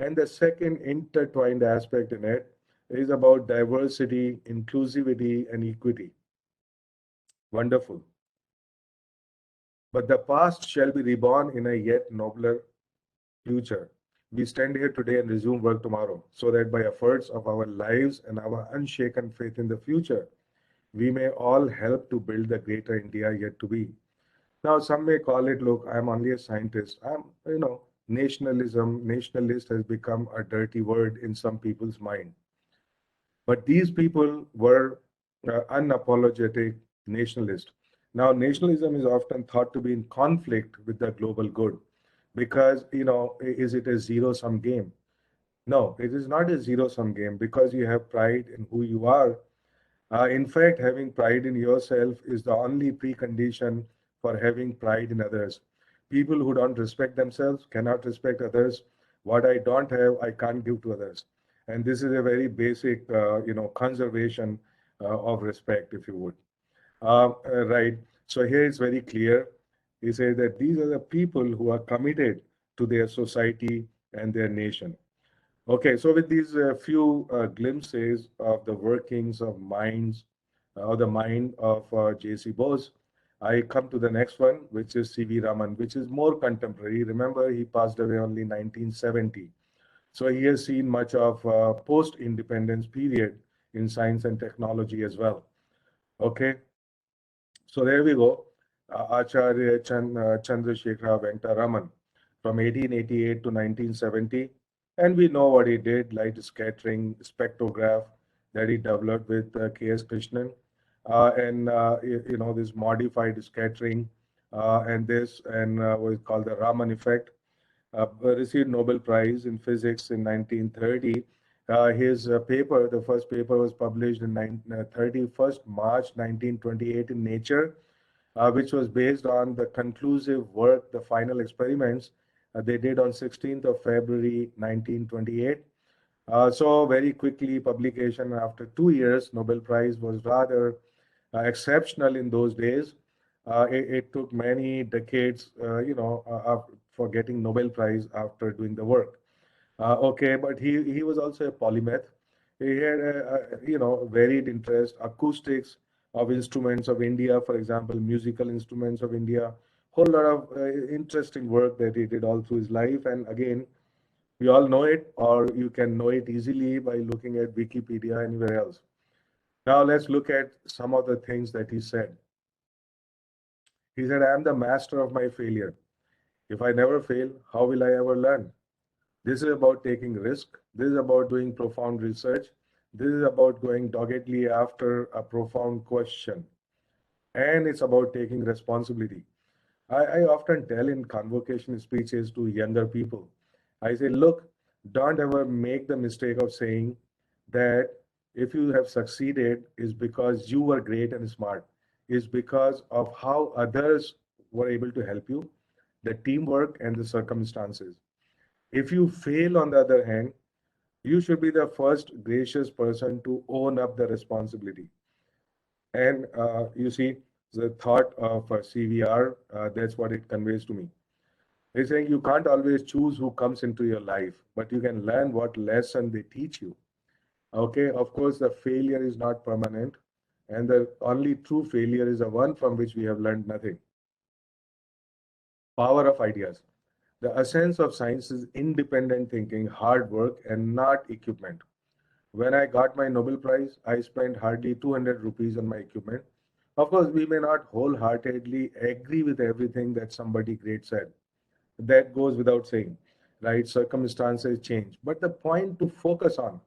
And the second intertwined aspect in it is about diversity, inclusivity, and equity. Wonderful. But the past shall be reborn in a yet nobler future. We stand here today and resume work tomorrow, so that by efforts of our lives and our unshaken faith in the future, we may all help to build the greater India yet to be. Now, some may call it, look, I'm only a scientist. Nationalist has become a dirty word in some people's mind. But these people were unapologetic nationalists. Now, nationalism is often thought to be in conflict with the global good because, is it a zero-sum game? No, it is not a zero-sum game because you have pride in who you are. In fact, having pride in yourself is the only precondition for having pride in others. People who don't respect themselves cannot respect others. What I don't have, I can't give to others. And this is a very basic, conservation of respect, if you would. Right. So here it's very clear. He says that these are the people who are committed to their society and their nation. Okay, so with these few glimpses of the workings of minds, or the mind of J.C. Bose, I come to the next one, which is C.V. Raman, which is more contemporary. Remember, he passed away only 1970. So he has seen much of post-independence period in science and technology as well. Okay, so there we go. Acharya Chandrasekhara Venkata Raman from 1888 to 1970. And we know what he did, light scattering spectrograph that he developed with K.S. Krishnan, and this modified scattering, and what is called the Raman effect. Received Nobel Prize in Physics in 1930. His paper, the first paper, was published in 31st March 1928 in Nature, which was based on the conclusive work, the final experiments they did on 16th of February 1928. So very quickly, publication after 2 years, Nobel Prize was rather exceptional in those days. It took many decades, for getting Nobel Prize after doing the work. Okay, but he was also a polymath. He had varied interest, acoustics of instruments of India, for example, musical instruments of India. Whole lot of interesting work that he did all through his life. And again, we all know it, or you can know it easily by looking at Wikipedia anywhere else. Now let's look at some of the things that he said. He said, I am the master of my failure. If I never fail, how will I ever learn? This is about taking risk. This is about doing profound research. This is about going doggedly after a profound question. And it's about taking responsibility. I often tell in convocation speeches to younger people, I say, look, don't ever make the mistake of saying that if you have succeeded is because you were great and smart, is because of how others were able to help you, the teamwork and the circumstances. If you fail, on the other hand, you should be the first gracious person to own up the responsibility. And you see, the thought of CVR, that's what it conveys to me. It's saying you can't always choose who comes into your life, but you can learn what lesson they teach you. Okay, of course, the failure is not permanent, and the only true failure is the one from which we have learned nothing. Power of ideas. The essence of science is independent thinking, hard work, and not equipment. When I got my Nobel Prize, I spent hardly 200 rupees on my equipment. Of course, we may not wholeheartedly agree with everything that somebody great said. That goes without saying, right? Circumstances change. But the point to focus on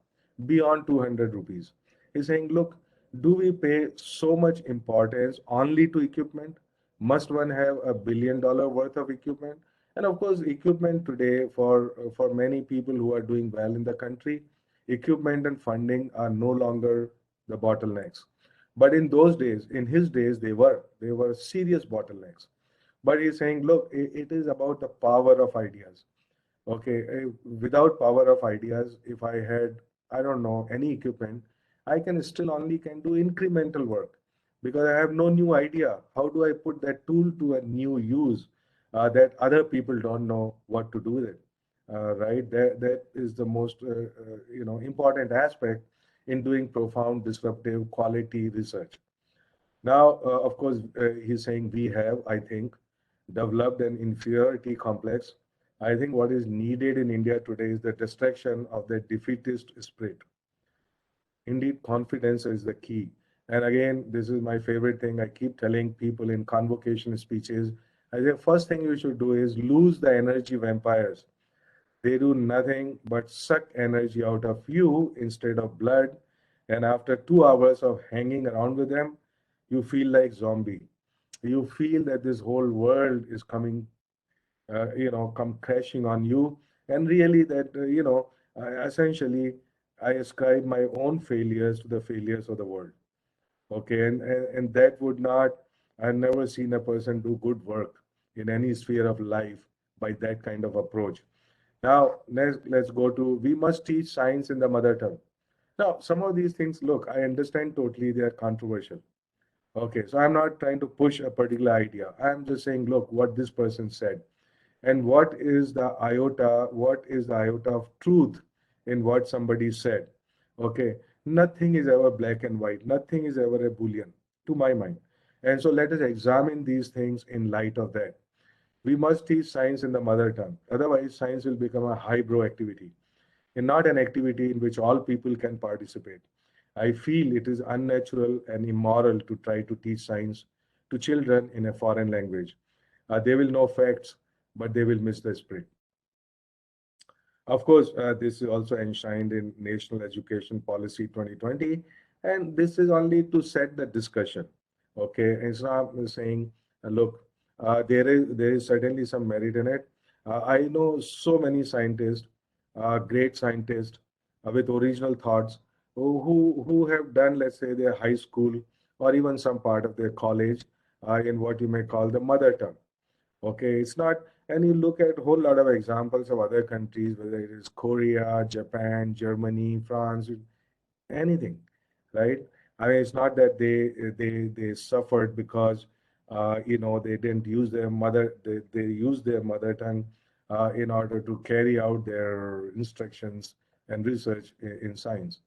beyond 200 rupees is saying, look, do we pay so much importance only to equipment? Must one have $1 billion worth of equipment? And of course, equipment today for many people who are doing well in the country, equipment and funding are no longer the bottlenecks. But in those days, in his days, they were serious bottlenecks. But he's saying, look, it is about the power of ideas. Okay, without power of ideas, if I had, I don't know, any equipment, I can still only can do incremental work because I have no new idea. How do I put that tool to a new use that other people don't know what to do with it? Right? That is the most important aspect in doing profound, disruptive, quality research. Now, of course, he's saying we have, I think, developed an inferiority complex. I think what is needed in India today is the destruction of the defeatist spirit. Indeed, confidence is the key. And again, this is my favorite thing. I keep telling people in convocation speeches. I say, first thing you should do is lose the energy vampires. They do nothing but suck energy out of you instead of blood. And after 2 hours of hanging around with them, you feel like zombie. You feel that this whole world is coming, come crashing on you. And really that, essentially, I ascribe my own failures to the failures of the world. Okay. And that would not, I've never seen a person do good work in any sphere of life by that kind of approach. Now, let's go to, we must teach science in the mother tongue. Now, some of these things, look, I understand totally they are controversial. Okay, so I'm not trying to push a particular idea. I'm just saying, look, what this person said. And what is the iota of truth in what somebody said? Okay, nothing is ever black and white. Nothing is ever a boolean, to my mind. And so let us examine these things in light of that. We must teach science in the mother tongue. Otherwise, science will become a highbrow activity and not an activity in which all people can participate. I feel it is unnatural and immoral to try to teach science to children in a foreign language. They will know facts, but they will miss the spirit. Of course, this is also enshrined in National Education Policy 2020, and this is only to set the discussion. Okay, it's not saying, look, there is certainly some merit in it. I know so many scientists, great scientists with original thoughts who have done, let's say, their high school or even some part of their college in what you may call the mother tongue. Okay, it's not, and you look at a whole lot of examples of other countries, whether it is Korea, Japan, Germany, France, anything, right? I mean, it's not that they suffered because they didn't use their they used their mother tongue in order to carry out their instructions and research in science.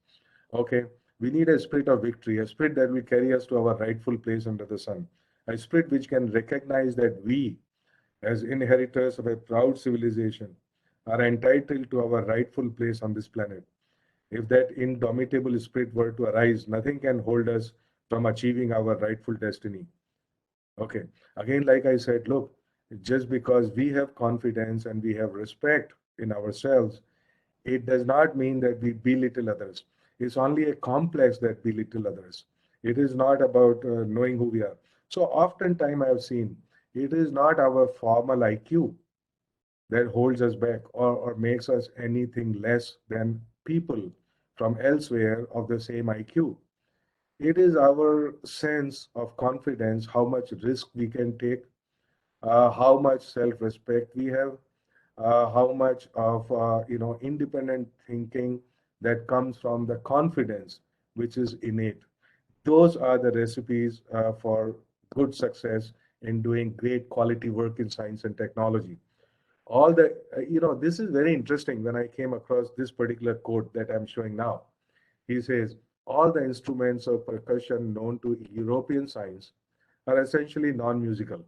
Okay, we need a spirit of victory, a spirit that will carry us to our rightful place under the sun, a spirit which can recognize that we, as inheritors of a proud civilization, are entitled to our rightful place on this planet. If that indomitable spirit were to arise, nothing can hold us from achieving our rightful destiny. Okay. Again, like I said, look, just because we have confidence and we have respect in ourselves, it does not mean that we belittle others. It's only a complex that belittle others. It is not about knowing who we are. So oftentimes I have seen it is not our formal IQ that holds us back or makes us anything less than people from elsewhere of the same IQ. It is our sense of confidence, how much risk we can take, how much self-respect we have, how much of independent thinking that comes from the confidence which is innate. Those are the recipes for good success in doing great quality work in science and technology. All the this is very interesting when I came across this particular quote that I'm showing now. He says all the instruments of percussion known to European science are essentially non-musical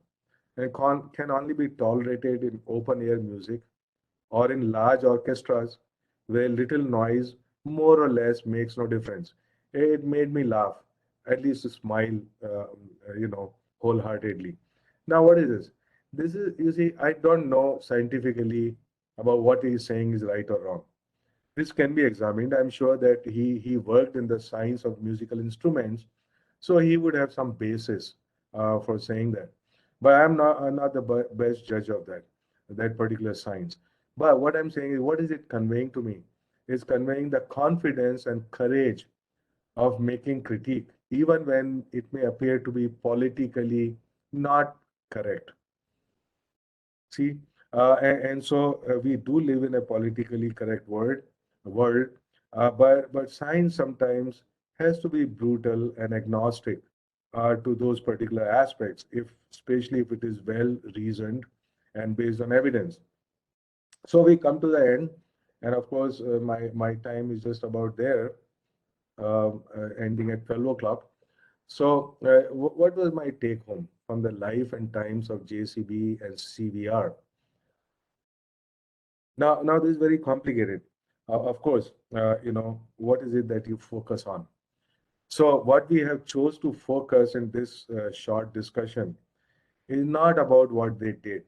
and can only be tolerated in open air music or in large orchestras where little noise more or less makes no difference. It made me laugh, at least smile, wholeheartedly. Now, what is this? This is, you see, I don't know scientifically about what he's saying is right or wrong. This can be examined. I'm sure that he worked in the science of musical instruments, so he would have some basis for saying that. But I'm not the best judge of that particular science. But what I'm saying is, what is it conveying to me? It's conveying the confidence and courage of making critique, even when it may appear to be politically not correct. See, and so we do live in a politically correct world, but science sometimes has to be brutal and agnostic to those particular aspects, if especially if it is well reasoned and based on evidence. So we come to the end, and of course, my time is just about there, ending at 12 o'clock. So, what was my take home from the life and times of JCB and CVR? Now this is very complicated. Of course, what is it that you focus on? So, what we have chose to focus in this short discussion is not about what they did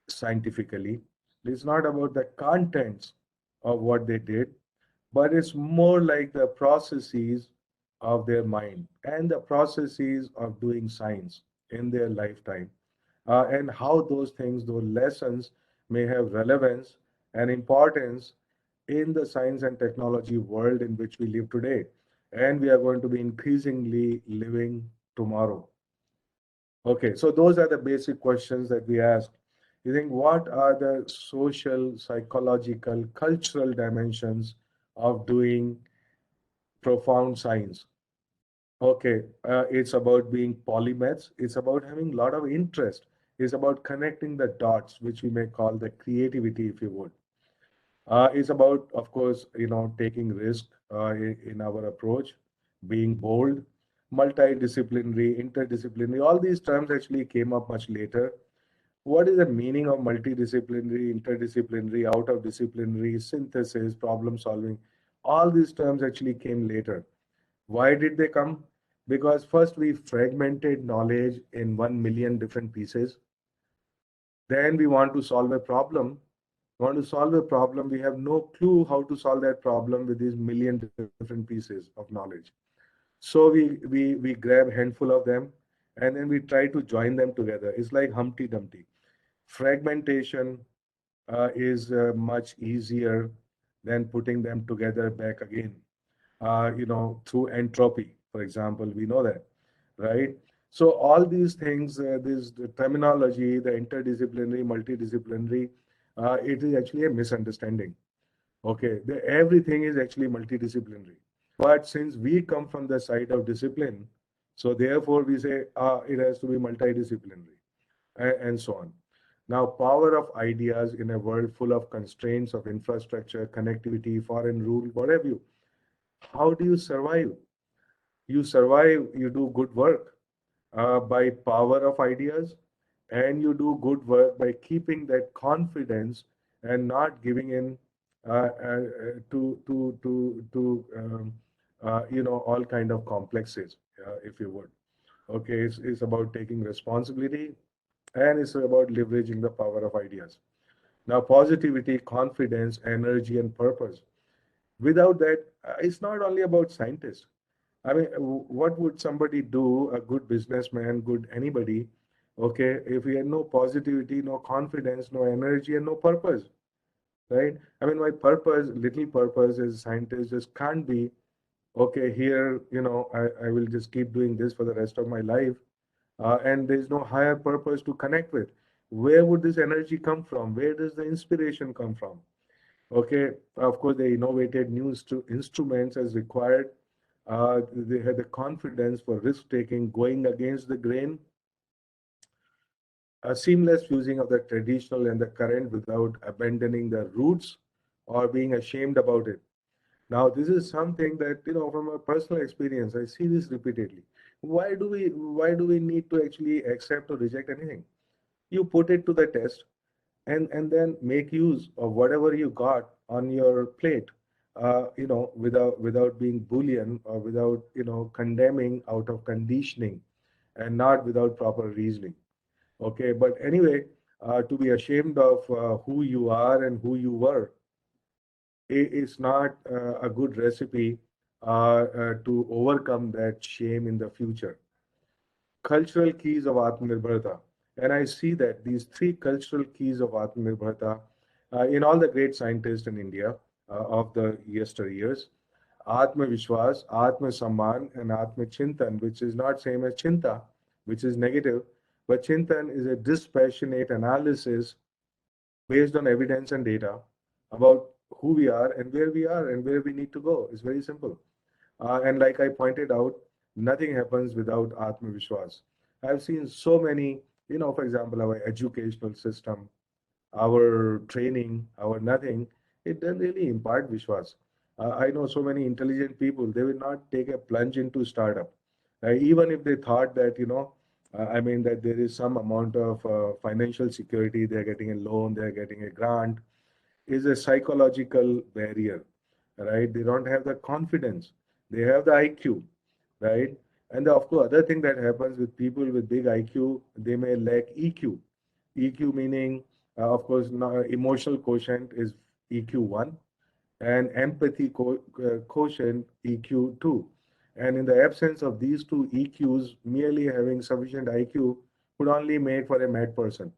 scientifically. It's not about the contents of what they did, but it's more like the processes of their mind and the processes of doing science in their lifetime, and how those things, those lessons, may have relevance and importance in the science and technology world in which we live today, and we are going to be increasingly living tomorrow. Okay, so those are the basic questions that we ask. You think, what are the social, psychological, cultural dimensions of doing profound science? Okay, it's about being polymaths. It's about having a lot of interest. It's about connecting the dots, which we may call the creativity, if you would. It's about, of course, taking risk in our approach, being bold, multidisciplinary, interdisciplinary. All these terms actually came up much later. What is the meaning of multidisciplinary, interdisciplinary, out of disciplinary, synthesis, problem solving? All these terms actually came later. Why did they come? Because first we fragmented knowledge in 1 million different pieces. Then we want to solve a problem. want to solve a problem. We have no clue how to solve that problem with these million different pieces of knowledge. So we grab handful of them and then we try to join them together. It's like Humpty Dumpty. Fragmentation is much easier than putting them together back again. Through entropy, for example, we know that, right? So all these things, the terminology, the interdisciplinary, multidisciplinary, it is actually a misunderstanding. Okay, everything is actually multidisciplinary. But since we come from the side of discipline, so therefore we say it has to be multidisciplinary and so on. Now, power of ideas in a world full of constraints of infrastructure, connectivity, foreign rule, what have you. How do you survive? You survive, you do good work by power of ideas, and you do good work by keeping that confidence and not giving in to all kind of complexes, if you would. Okay, it's about taking responsibility and it's about leveraging the power of ideas. Now, positivity, confidence, energy, and purpose. Without that, it's not only about scientists. I mean, what would somebody do, a good businessman, good anybody, okay, if he had no positivity, no confidence, no energy, and no purpose, right? I mean, my purpose, little purpose as a scientist just can't be, okay, here, I will just keep doing this for the rest of my life, and there's no higher purpose to connect with. Where would this energy come from? Where does the inspiration come from? Okay, of course, they innovated new instruments as required. They had the confidence for risk taking, going against the grain, a seamless fusing of the traditional and the current without abandoning the roots or being ashamed about it. Now, this is something that, from a personal experience, I see this repeatedly. Why do we need to actually accept or reject anything? You put it to the test and then make use of whatever you got on your plate, without being bullion or without, condemning out of conditioning and not without proper reasoning. Okay, but anyway, to be ashamed of who you are and who you were is not a good recipe to overcome that shame in the future. Cultural keys of Atmanirbharta. And I see that these three cultural keys of Atmanirbharta in all the great scientists in India of the yesteryears, Atma Vishwas, Atma Samman, and Atma Chintan, which is not same as Chinta, which is negative, but Chintan is a dispassionate analysis based on evidence and data about who we are and where we are and where we need to go. It's very simple. And like I pointed out, nothing happens without Atmavishwas. I've seen so many, for example, our educational system, our training, our nothing, it doesn't really impart Vishwas. I know so many intelligent people, they will not take a plunge into startup. Even if they thought that, I mean, that there is some amount of financial security, they're getting a loan, they're getting a grant, is a psychological barrier, right? They don't have the confidence. They have the IQ, right? And of course, other thing that happens with people with big IQ, they may lack EQ. EQ meaning, of course, emotional quotient is EQ1, and empathy quotient EQ2. And in the absence of these two EQs, merely having sufficient IQ would only make for a mad person,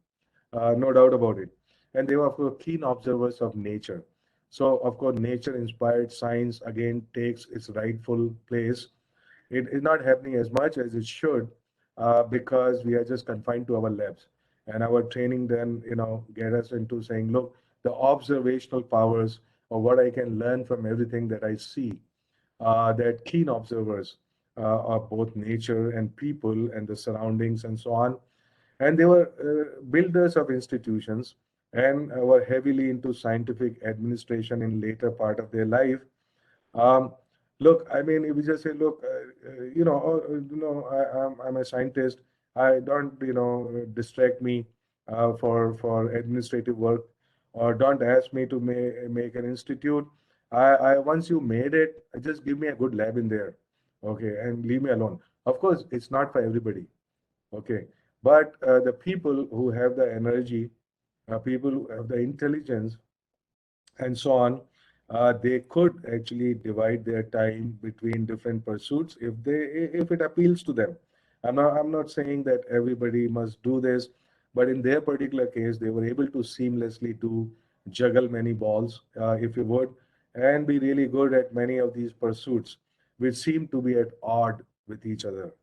no doubt about it. And they were, of course, keen observers of nature. So, of course, nature inspired science again takes its rightful place. It is not happening as much as it should because we are just confined to our labs. And our training then, get us into saying, look, the observational powers of what I can learn from everything that I see, that keen observers of both nature and people and the surroundings and so on. And they were builders of institutions and were heavily into scientific administration in later part of their life. um, Look, I mean, if we just say, look, I'm a scientist. I don't, distract me for administrative work, or don't ask me to make an institute. I once you made it, just give me a good lab in there, okay, and leave me alone. Of course, it's not for everybody, okay, but the people who have the energy, people who have the intelligence, and so on, they could actually divide their time between different pursuits if it appeals to them. I'm not saying that everybody must do this, but in their particular case, they were able to seamlessly to juggle many balls, if you would, and be really good at many of these pursuits, which seem to be at odd with each other.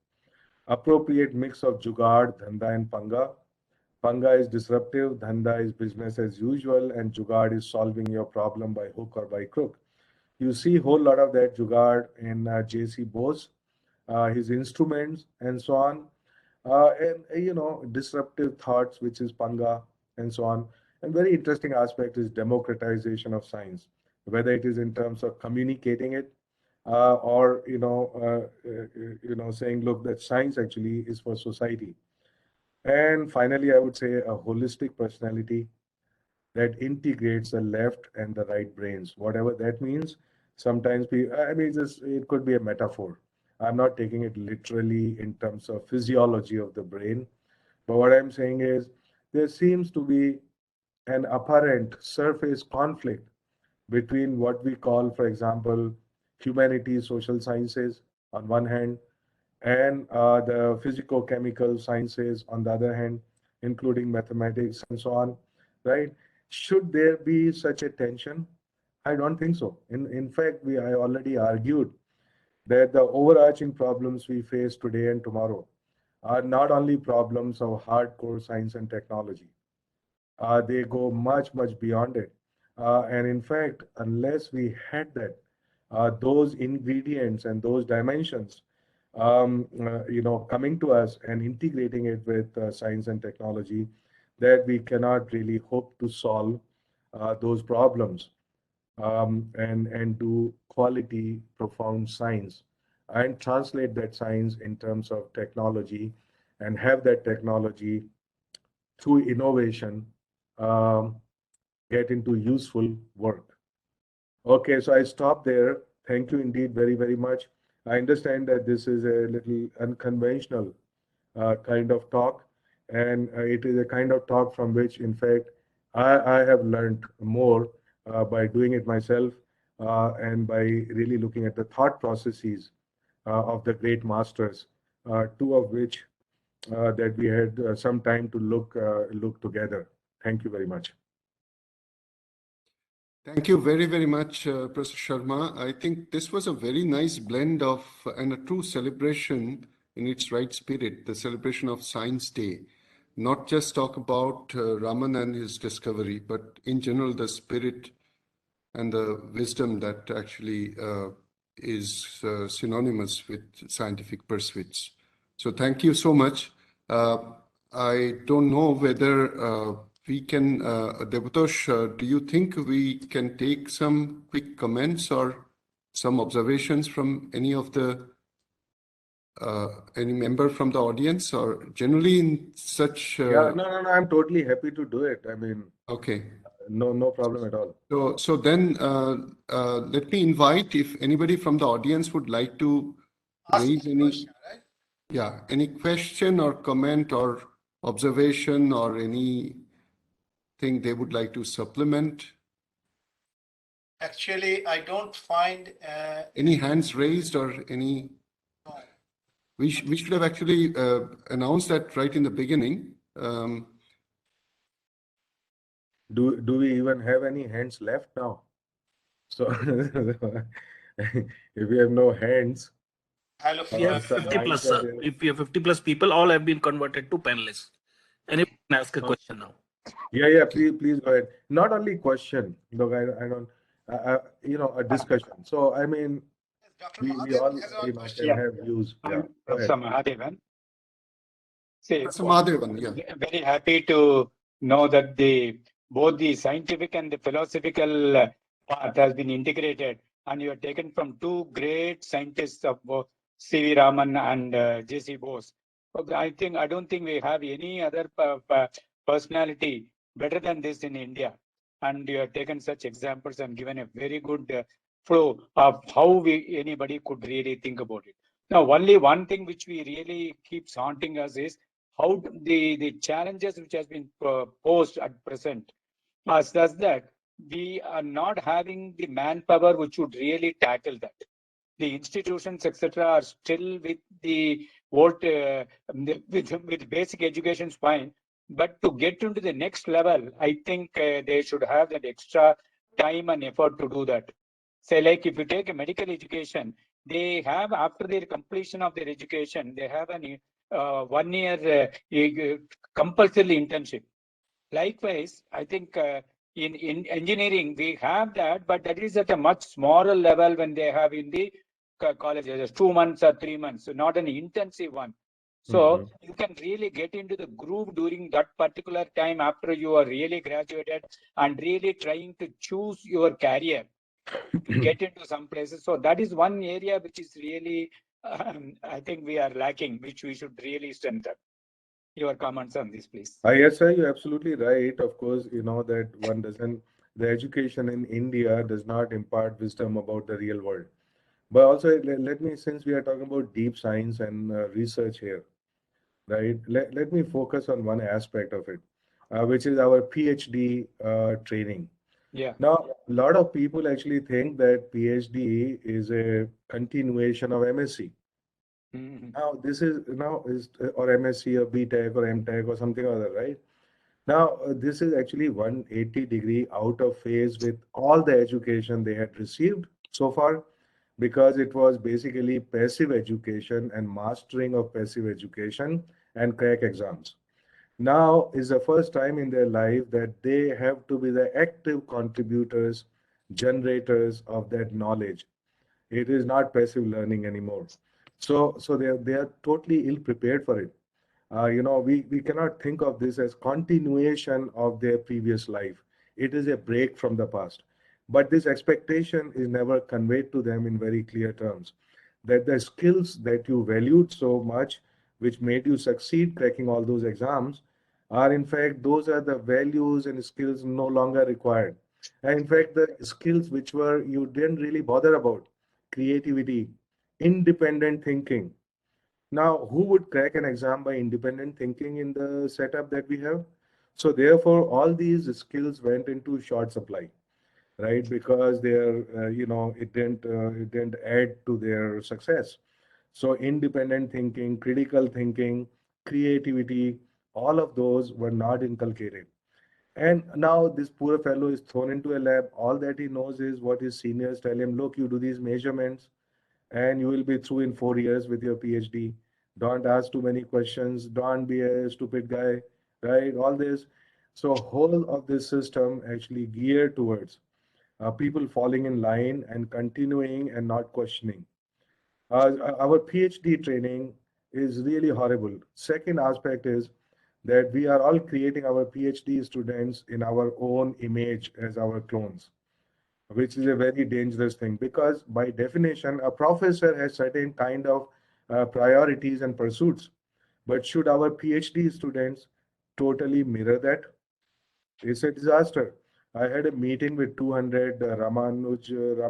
Appropriate mix of jugaad, dhanda, and panga. Panga is disruptive, dhanda is business as usual, and jugaad is solving your problem by hook or by crook. You see a whole lot of that jugaad in J.C. Bose, his instruments, and so on. Disruptive thoughts, which is panga, and so on. And very interesting aspect is democratization of science, whether it is in terms of communicating it, or saying, look, that science actually is for society. And finally, I would say a holistic personality that integrates the left and the right brains, whatever that means. Sometimes I mean, it could be a metaphor. I'm not taking it literally in terms of physiology of the brain, but what I'm saying is there seems to be an apparent surface conflict between what we call, for example, humanities, social sciences on one hand, and the physico-chemical sciences on the other hand, including mathematics and so on, right? Should there be such a tension? I don't think so. In fact, I already argued that the overarching problems we face today and tomorrow are not only problems of hardcore science and technology. They go much, much beyond it. And in fact, unless we had those ingredients and those dimensions, coming to us and integrating it with science and technology, that we cannot really hope to solve those problems, and do quality, profound science and translate that science in terms of technology and have that technology through innovation um, get into useful work. Okay, so I stop there. Thank you indeed very, very much. I understand that this is a little unconventional kind of talk, and it is a kind of talk from which, in fact, I have learned more by doing it myself, and by really looking at the thought processes of the great masters, two of which that we had some time to look together. Thank you very much. Thank you very, very much, Professor Sharma. I think this was a very nice blend of and a true celebration in its right spirit, the celebration of Science Day. Not just talk about Raman and his discovery, but in general, the spirit and the wisdom that actually is synonymous with scientific pursuits. So thank you so much. I don't know whether we can, Devatosh, do you think we can take some quick comments or some observations from any of the, any member from the audience, or generally in such? Yeah, no, I'm totally happy to do it. I mean, okay. No problem at all. So then let me invite if anybody from the audience would like to raise any question, right? Yeah, any question or comment or observation or anything they would like to supplement. Actually, I don't find any hands raised or any. No. We should have actually announced that right in the beginning. Do we even have any hands left now? So if we have no hands, we have 50 plus. If we have 50 plus people, all have been converted to panelists. Anyone can ask a question now. Yeah. Please go ahead. Not only question, look, I don't, a discussion. So I mean, we all can have views. Yeah. Professor Mahadevan. See, yeah. Very happy to know that both the scientific and the philosophical part has been integrated, and you are taken from two great scientists of both C.V. Raman and J.C. Bose. I don't think we have any other personality better than this in India, and you have taken such examples and given a very good flow of how anybody could really think about it. Now, only one thing which we really keeps haunting us is how the challenges which has been posed at present does that we are not having the manpower which would really tackle that. The institutions, etc., are still with the old, with basic education fine. But to get into the next level, I think they should have that extra time and effort to do that. Say, like if you take a medical education, they have, after their completion of their education, they have an 1 year compulsory internship. Likewise, I think in engineering, we have that, but that is at a much smaller level when they have in the colleges, 2 months or 3 months, so not an intensive one. So you can really get into the groove during that particular time after you are really graduated and really trying to choose your career to get into some places. So that is one area which is really, I think we are lacking, which we should really strengthen. Your comments on this, please. Yes, sir, you're absolutely right. Of course, you know that one doesn't, the education in India does not impart wisdom about the real world. But also, let me, since we are talking about deep science and research here, right? Let me focus on one aspect of it, which is our PhD training. Yeah. Now, a lot of people actually think that PhD is a continuation of MSc. Now, this is or MSc or BTech or MTech or something or other, right? Now, this is actually 180-degree out of phase with all the education they had received so far, because it was basically passive education and mastering of passive education and crack exams. Now is the first time in their life that they have to be the active contributors, generators of that knowledge. It is not passive learning anymore. So they are totally ill prepared for it. We cannot think of this as continuation of their previous life. It is a break from the past. But this expectation is never conveyed to them in very clear terms. That the skills that you valued so much, which made you succeed cracking all those exams, are in fact, those are the values and skills no longer required. And in fact, the skills which were you didn't really bother about, creativity, independent thinking. Now, who would crack an exam by independent thinking in the setup that we have? So therefore, all these skills went into short supply, right? Because it didn't add to their success. So independent thinking, critical thinking, creativity, all of those were not inculcated. And now this poor fellow is thrown into a lab. All that he knows is what his seniors tell him, look, you do these measurements and you will be through in 4 years with your PhD. Don't ask too many questions. Don't be a stupid guy, right? All this. So whole of this system actually geared towards people falling in line and continuing and not questioning. Our PhD training is really horrible. Second aspect is that we are all creating our PhD students in our own image as our clones, which is a very dangerous thing, because by definition, a professor has certain kind of priorities and pursuits. But should our PhD students totally mirror that? It's a disaster. I had a meeting with 200 Ramanujan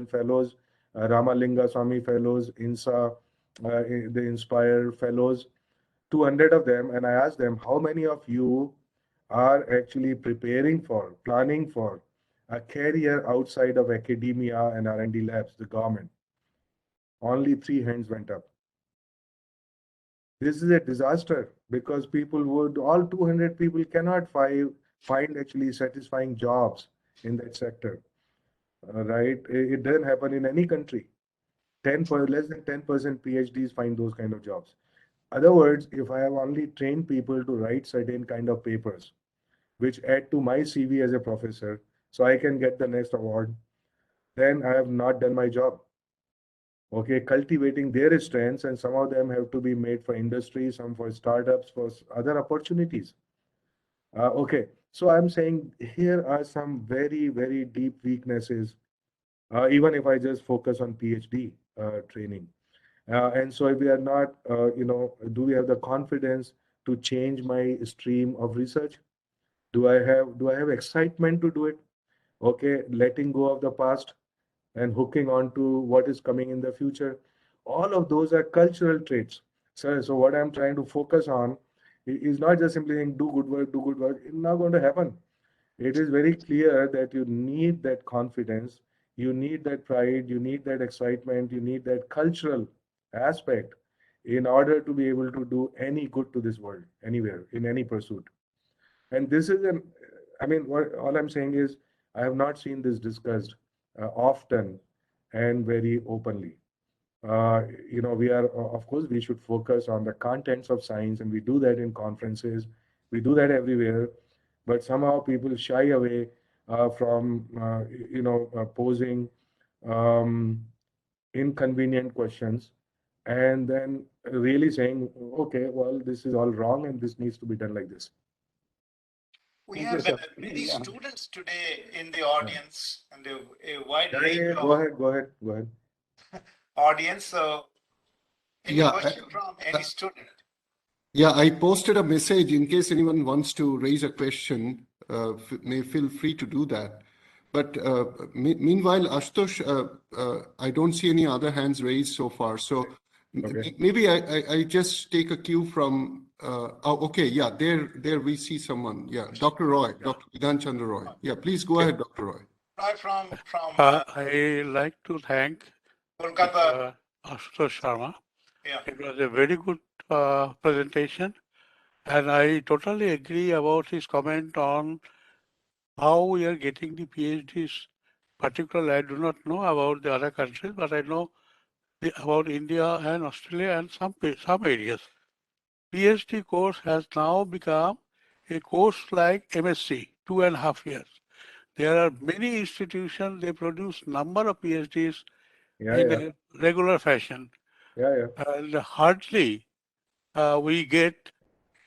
fellows, Ramalinga Swami fellows, INSA, the Inspire fellows, 200 of them, and I asked them, how many of you are actually preparing for, planning for a career outside of academia and R&D labs, the government? Only 3 hands went up. This is a disaster, because all 200 people cannot find actually satisfying jobs in that sector, right? It doesn't happen in any country. Less than 10% PhDs find those kind of jobs. Other words, if I have only trained people to write certain kind of papers, which add to my CV as a professor, so I can get the next award, then I have not done my job. Okay, cultivating their strengths, and some of them have to be made for industry, some for startups, for other opportunities. Okay, so I'm saying here are some very, very deep weaknesses, even if I just focus on PhD training. And so if we are not, do we have the confidence to change my stream of research? Do I have excitement to do it? Okay, letting go of the past and hooking on to what is coming in the future. All of those are cultural traits. So what I'm trying to focus on is not just simply saying do good work, do good work. It's not going to happen. it is very clear that you need that confidence, you need that pride, you need that excitement, you need that cultural aspect in order to be able to do any good to this world, anywhere, in any pursuit. And this is an, I mean, all I'm saying is, I have not seen this discussed often and very openly. We are, of course, we should focus on the contents of science, and we do that in conferences, we do that everywhere, but somehow people shy away from, posing um, inconvenient questions and then really saying, okay, well, this is all wrong and this needs to be done like this. We Thank you, have sir. many Yeah. students today in the audience and a wide range Yeah, of go ahead. audience. So, any Yeah, question from any student? yeah, I posted a message in case anyone wants to raise a question, may feel free to do that. But meanwhile, Ashutosh, I don't see any other hands raised so far. So Okay. maybe I just take a cue from, okay, yeah, there we see someone. Yeah, Dr. Roy, Dr. Vidhan Chandra Roy. Yeah, please go ahead, Dr. Roy. Right from I like to thank Kolkata. Ashutosh Sharma. Yeah. It was a very good presentation, and I totally agree about his comment on how we are getting the PhDs. Particularly, I do not know about the other countries, but I know about India and Australia and some areas. PhD course has now become a course like MSc, 2.5 years. There are many institutions, they produce number of PhDs in a regular fashion. Yeah. And hardly we get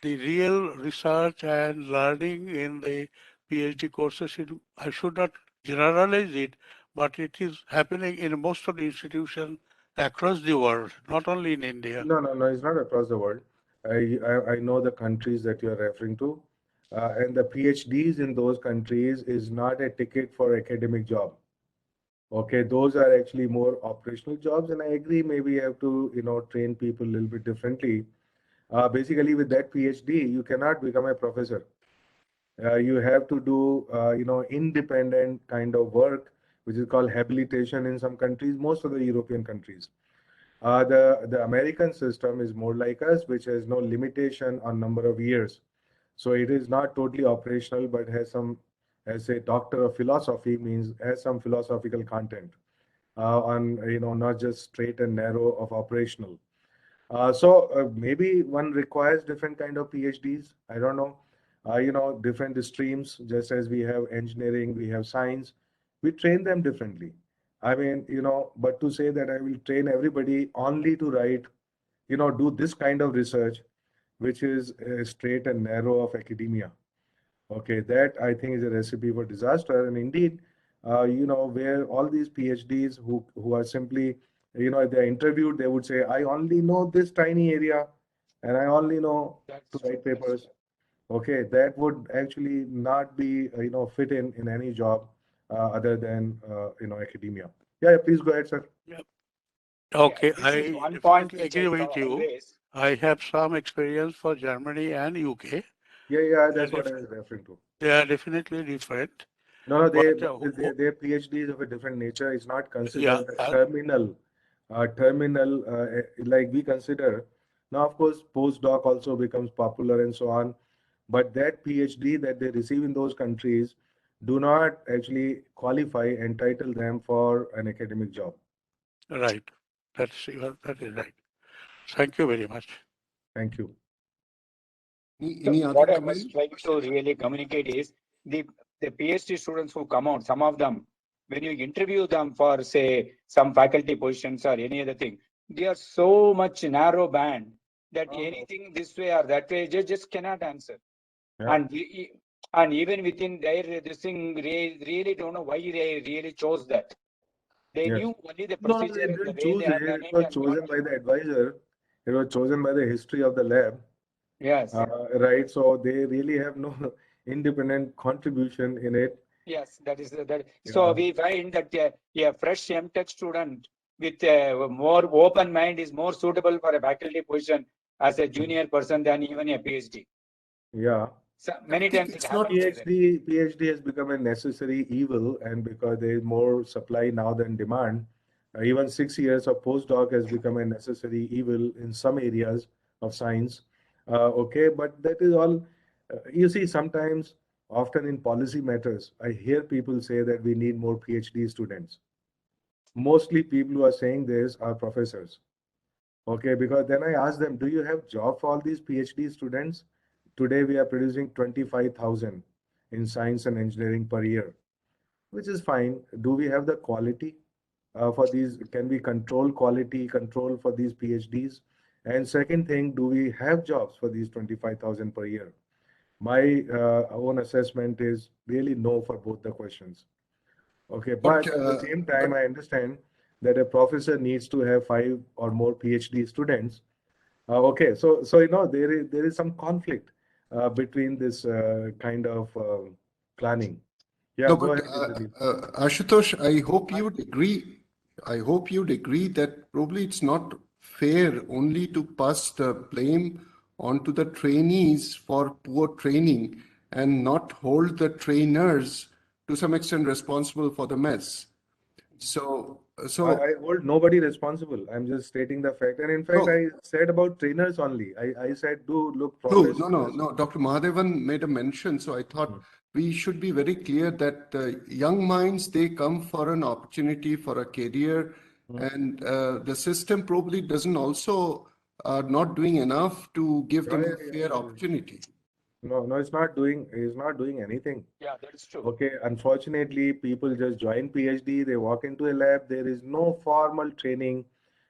the real research and learning in the PhD courses. I should not generalize it, but it is happening in most of the institutions across the world, not only in India. No, it's not across the world. I know the countries that you're referring to, and the PhDs in those countries is not a ticket for academic job. Okay, those are actually more operational jobs, and I agree. Maybe you have to, train people a little bit differently. Basically, with that PhD, you cannot become a professor. You have to do, independent kind of work, which is called habilitation in some countries, most of the European countries. The American system is more like us, which has no limitation on number of years. So it is not totally operational, but has some, as a doctor of philosophy, means has some philosophical content on, not just straight and narrow of operational. So maybe one requires different kind of PhDs. I don't know. Different streams, just as we have engineering, we have science, we train them differently. I mean, but to say that I will train everybody only to write, do this kind of research, which is straight and narrow of academia. Okay, that I think is a recipe for disaster. And indeed, where all these PhDs who are simply, if they're interviewed, they would say, I only know this tiny area, and I only know to write papers. Okay, that would actually not be, fit in any job other than, academia. Yeah, please go ahead, sir. Okay, This is I one point definitely which agree I with you. always. I have some experience for Germany and UK. Yeah, that's what I was referring to. They are definitely different. No, But their PhDs of a different nature is not yeah, considered a terminal like we consider. Now, of course, postdoc also becomes popular and so on, but that PhD that they receive in those countries do not actually qualify, entitle them for an academic job. right. That is right. Thank you very much. Thank you. Any other What I comment? was trying to really communicate is the PhD students who come out, some of them, when you interview them for, say, some faculty positions or any other thing, they are so much narrow band that anything this way or that way, just cannot answer. Yeah. And even within their this thing, they really don't know why they really chose that. They Yes. knew only the No, procedure they and the didn't way choose they it. have done It it. was And chosen got by the advisor. It was chosen by the history of the lab. yes. Right. So they really have no independent contribution in it. Yes, that is that. Yeah. So we find that a fresh MTech student with a more open mind is more suitable for a faculty position as a junior person than even a PhD. Yeah. many think times it it's not happens like that. PhD has become a necessary evil, and because there is more supply now than demand, even 6 years of postdoc has become a necessary evil in some areas of science. Okay, but that is all. You see, sometimes, often in policy matters, I hear people say that we need more PhD students. Mostly people who are saying this are professors. Okay, because then I ask them, do you have job for all these PhD students? Today we are producing 25,000 in science and engineering per year, which is fine. Do we have the quality for these? Can we control quality control for these PhDs? And second thing, do we have jobs for these 25,000 per year? My own assessment is really no for both the questions. Okay, But, but at the same but time, I understand that a professor needs to have 5 or more PhD students. Okay, so there is some conflict between this kind of planning. Yeah, no, go but ahead, Indrajit. Ashutosh, I hope you'd agree. I hope you'd agree that probably it's not fair only to pass the blame onto the trainees for poor training and not hold the trainers to some extent responsible for the mess. So, I hold nobody responsible. I'm just stating the fact. And in fact, no, I said about trainers only. I said, do look true. professors. No. Dr. Mahadevan made a mention, so I thought we should be very clear that young minds, they come for an opportunity, for a career, and the system probably doesn't also not doing enough to give them a fair opportunity. No, it's not doing anything. Yeah, that is true. Okay, unfortunately, people just join PhD, they walk into a lab, there is no formal training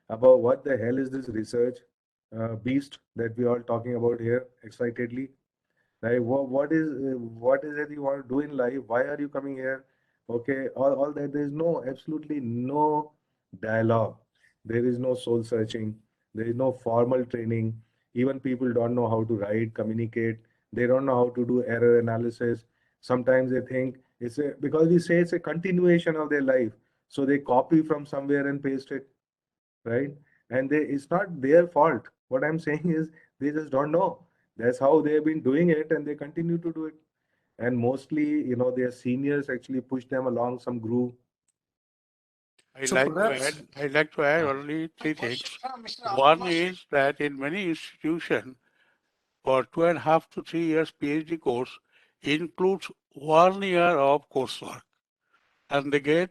about what the hell is this research beast that we are talking about here excitedly. Like, what is it you want to do in life? Why are you coming here? Okay, all that. There is absolutely no dialogue. There is no soul searching. There is no formal training. Even people don't know how to write, communicate. They don't know how to do error analysis. Sometimes they think because we say it's a continuation of their life. So they copy from somewhere and paste it, right? And it's not their fault. What I'm saying is they just don't know. That's how they've been doing it, and they continue to do it. And mostly, their seniors actually push them along some groove. So perhaps, I'd like to add only three things. Mr. One Ashutosh, is that in many institutions, for 2.5 to 3 years PhD course includes 1 year of coursework, and they get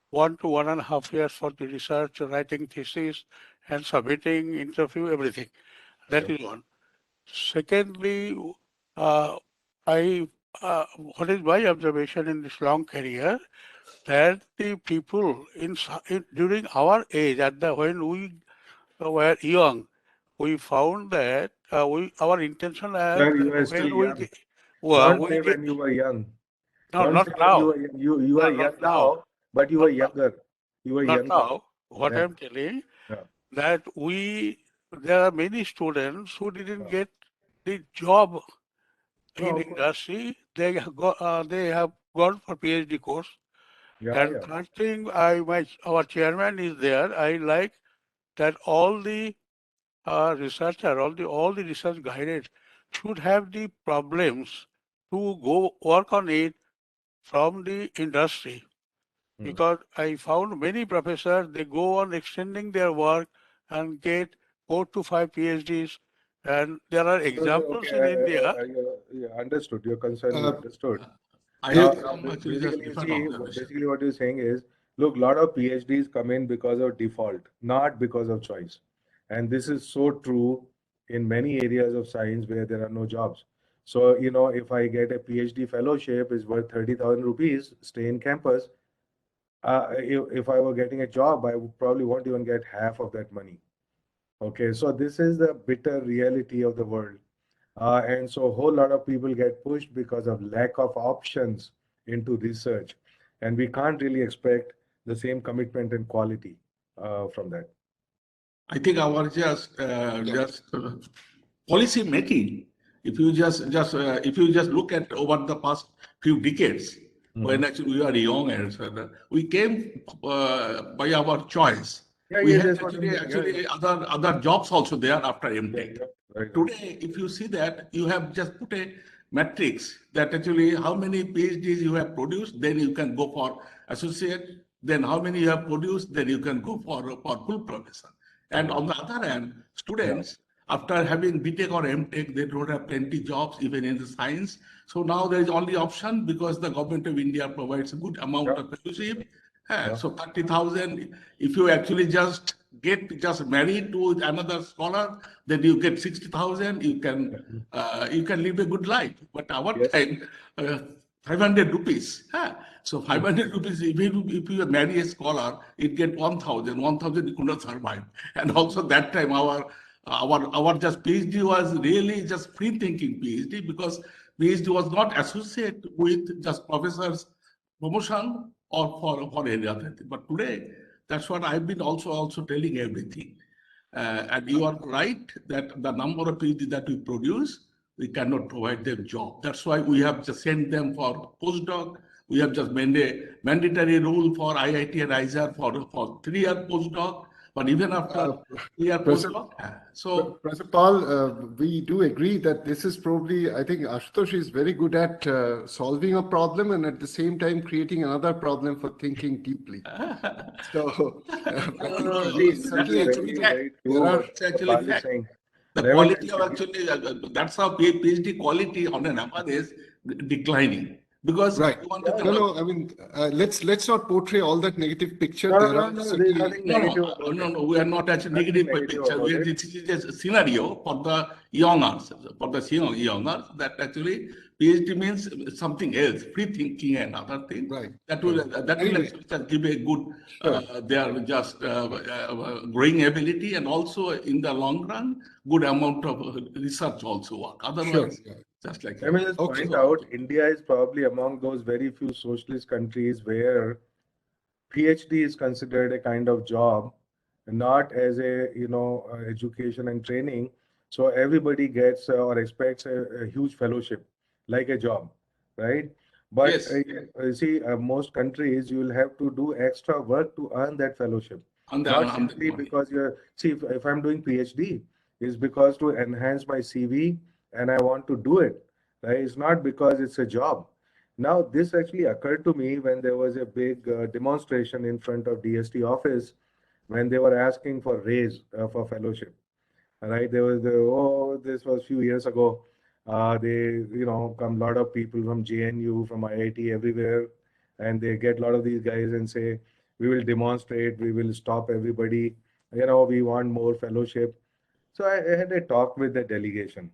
1 to 1.5 years for the research, writing thesis, and submitting interview, everything. That is one. Secondly, uh, what is my observation in this long career, that the people during our age, when we were young, we found that our intention as Sir, you are still when we young. well, Don't say when you were young. no, Don't not say when you now, were young. You are young not now, now, but you were not now, younger. You were not younger. now. What Yeah. I'm telling, Yeah. that there are many students who didn't get the job No, in of course. industry. They have gone for PhD course. Yeah, And yeah. third thing, our chairman is there. I like that all the researcher, all the research guided should have the problems to go work on it from the industry. Because I found many professors, they go on extending their work and get 4 to 5 PhDs. And there are examples Okay, in India. yeah, understood. Your concern is uh, understood. I Now, have some actually just basically, you different see, observation. basically what you're saying is, look, a lot of PhDs come in because of default, not because of choice. And this is so true in many areas of science where there are no jobs. So, if I get a PhD fellowship, is worth 30,000 rupees, stay in campus. If I were getting a job, I would probably won't even get half of that money. Okay, so this is the bitter reality of the world. And so a whole lot of people get pushed because of lack of options into research. And we can't really expect the same commitment and quality from that. I think our just policy making. If you just look at over the past few decades, when actually we are young and so we came by our choice. Yeah, We yeah, had that's what I'm saying. Yeah, other jobs also there after yeah, MTech. yeah, right. Today, if you see that, you have just put a matrix that actually how many PhDs you have produced, then you can go for associate, then how many you have produced, then you can go for full professor. And on the other hand, students, after having BTech or MTech, they don't have plenty jobs even in the science. So now there is only option because the government of India provides a good amount of fellowship. So 30,000, if you actually just married to another scholar, then you get 60,000. You can live a good life. But our time, 500 rupees. So 500 rupees, if you marry a scholar, it get 1,000. 1,000 you could not survive. And also that time our just PhD was really just free thinking PhD because PhD was not associated with just professors promotion or for any other thing. But today, that's what I've been also telling everything. And you are right that the number of PhD that we produce, we cannot provide them job. That's why we have just sent them for postdoc. We have just made a mandatory rule for IIT and ISR for 3-year postdoc. But even after 3-year postdoc, Professor Paul, we do agree that this is probably, I think Ashutosh is very good at solving a problem and at the same time creating another problem for thinking deeply. So, the quality of actually, that's how PhD quality on an APA is declining. Because right. No, I mean, let's not portray all that negative picture. No, we are not actually negative picture. This is a scenario for the youngers, that actually PhD means something else, free thinking and other things. Right. That will actually just give a good, they are just growing ability and also in the long run, good amount of research also work. Otherwise, just like I mean, just point out, India is probably among those very few socialist countries where PhD is considered a kind of job, not as a education and training. So everybody gets or expects a huge fellowship, like a job, right? But see, most countries you will have to do extra work to earn that fellowship. Not simply because if I'm doing PhD, it's because to enhance my CV and I want to do it. Right? It's not because it's a job. Now, this actually occurred to me when there was a big demonstration in front of DST office when they were asking for raise for fellowship. Right? There was this was a few years ago. They, come a lot of people from JNU, from IIT, everywhere, and they get a lot of these guys and say, we will demonstrate, we will stop everybody, we want more fellowship. So I had a talk with the delegation.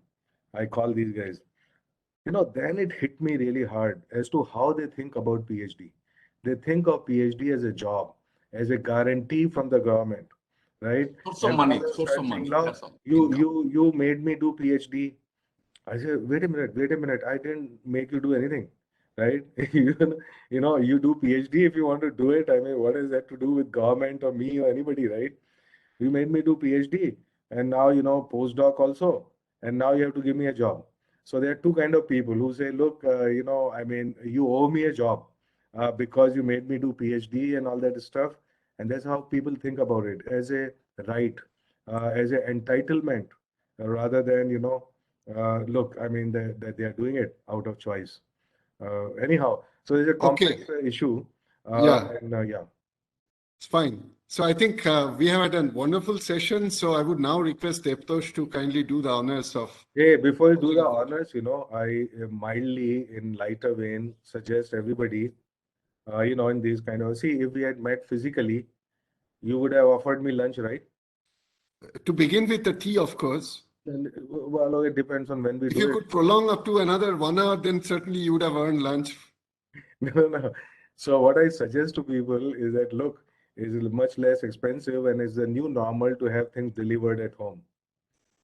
I call these guys. Then it hit me really hard as to how they think about PhD. They think of PhD as a job, as a guarantee from the government, right? Source of money. Now, you made me do PhD. I said, wait a minute. I didn't make you do anything, right? You do PhD if you want to do it. I mean, what is that to do with government or me or anybody, right? You made me do PhD and now, postdoc also. And now you have to give me a job. So there are two kind of people who say, look, you owe me a job because you made me do PhD and all that stuff. And that's how people think about it, as a right, as an entitlement, rather than, look, that they are doing it out of choice. Anyhow, so there's a complex issue. It's fine. So I think we have had a wonderful session. So I would now request Ashutosh to kindly do the honors of. Hey, before you do the honors, I mildly, in lighter vein, suggest everybody, in these kind of, see, if we had met physically, you would have offered me lunch, right? To begin with the tea, of course. Well, it depends on when we do it. If you could prolong up to another 1 hour, then certainly you would have earned lunch. No. So what I suggest to people is that, look, it's much less expensive and it's the new normal to have things delivered at home.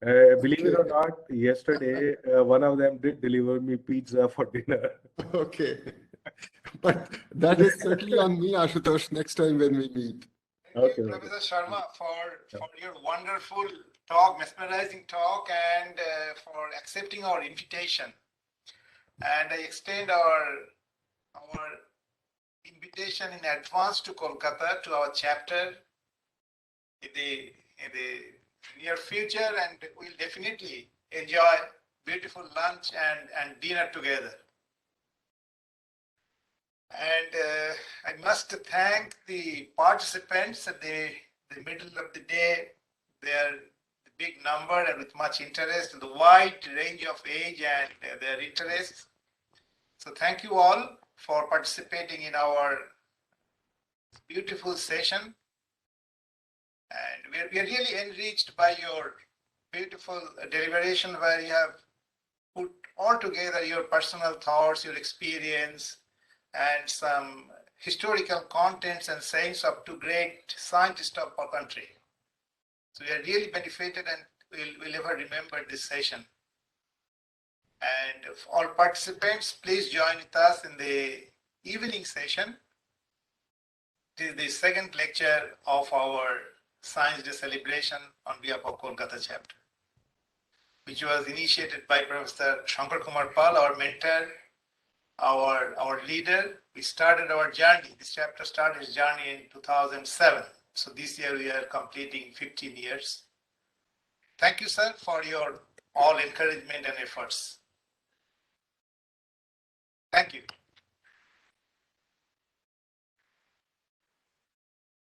Believe it or not, yesterday, one of them did deliver me pizza for dinner. Okay. But that is certainly on me, Ashutosh, next time when we meet. Thank you, Professor Sharma, for your wonderful talk, mesmerizing talk, and for accepting our invitation. And I extend our invitation in advance to Kolkata, to our chapter in the near future, and we'll definitely enjoy beautiful lunch and dinner together. And I must thank the participants at the middle of the day. They're a big number and with much interest and the wide range of age and their interests. So thank you all for participating in our beautiful session. And we are really enriched by your beautiful deliberation where you have put all together your personal thoughts, your experience, and some historical contents and sayings of two great scientists of our country. So we are really benefited and we'll ever remember this session. And all participants, please join with us in the evening session. This is the second lecture of our Science Day celebration on behalf of Kolkata chapter, which was initiated by Professor Shankar Kumar Pal, our mentor, our leader. We started our journey. This chapter started its journey in 2007. So this year we are completing 15 years. Thank you, sir, for your all encouragement and efforts. Thank you.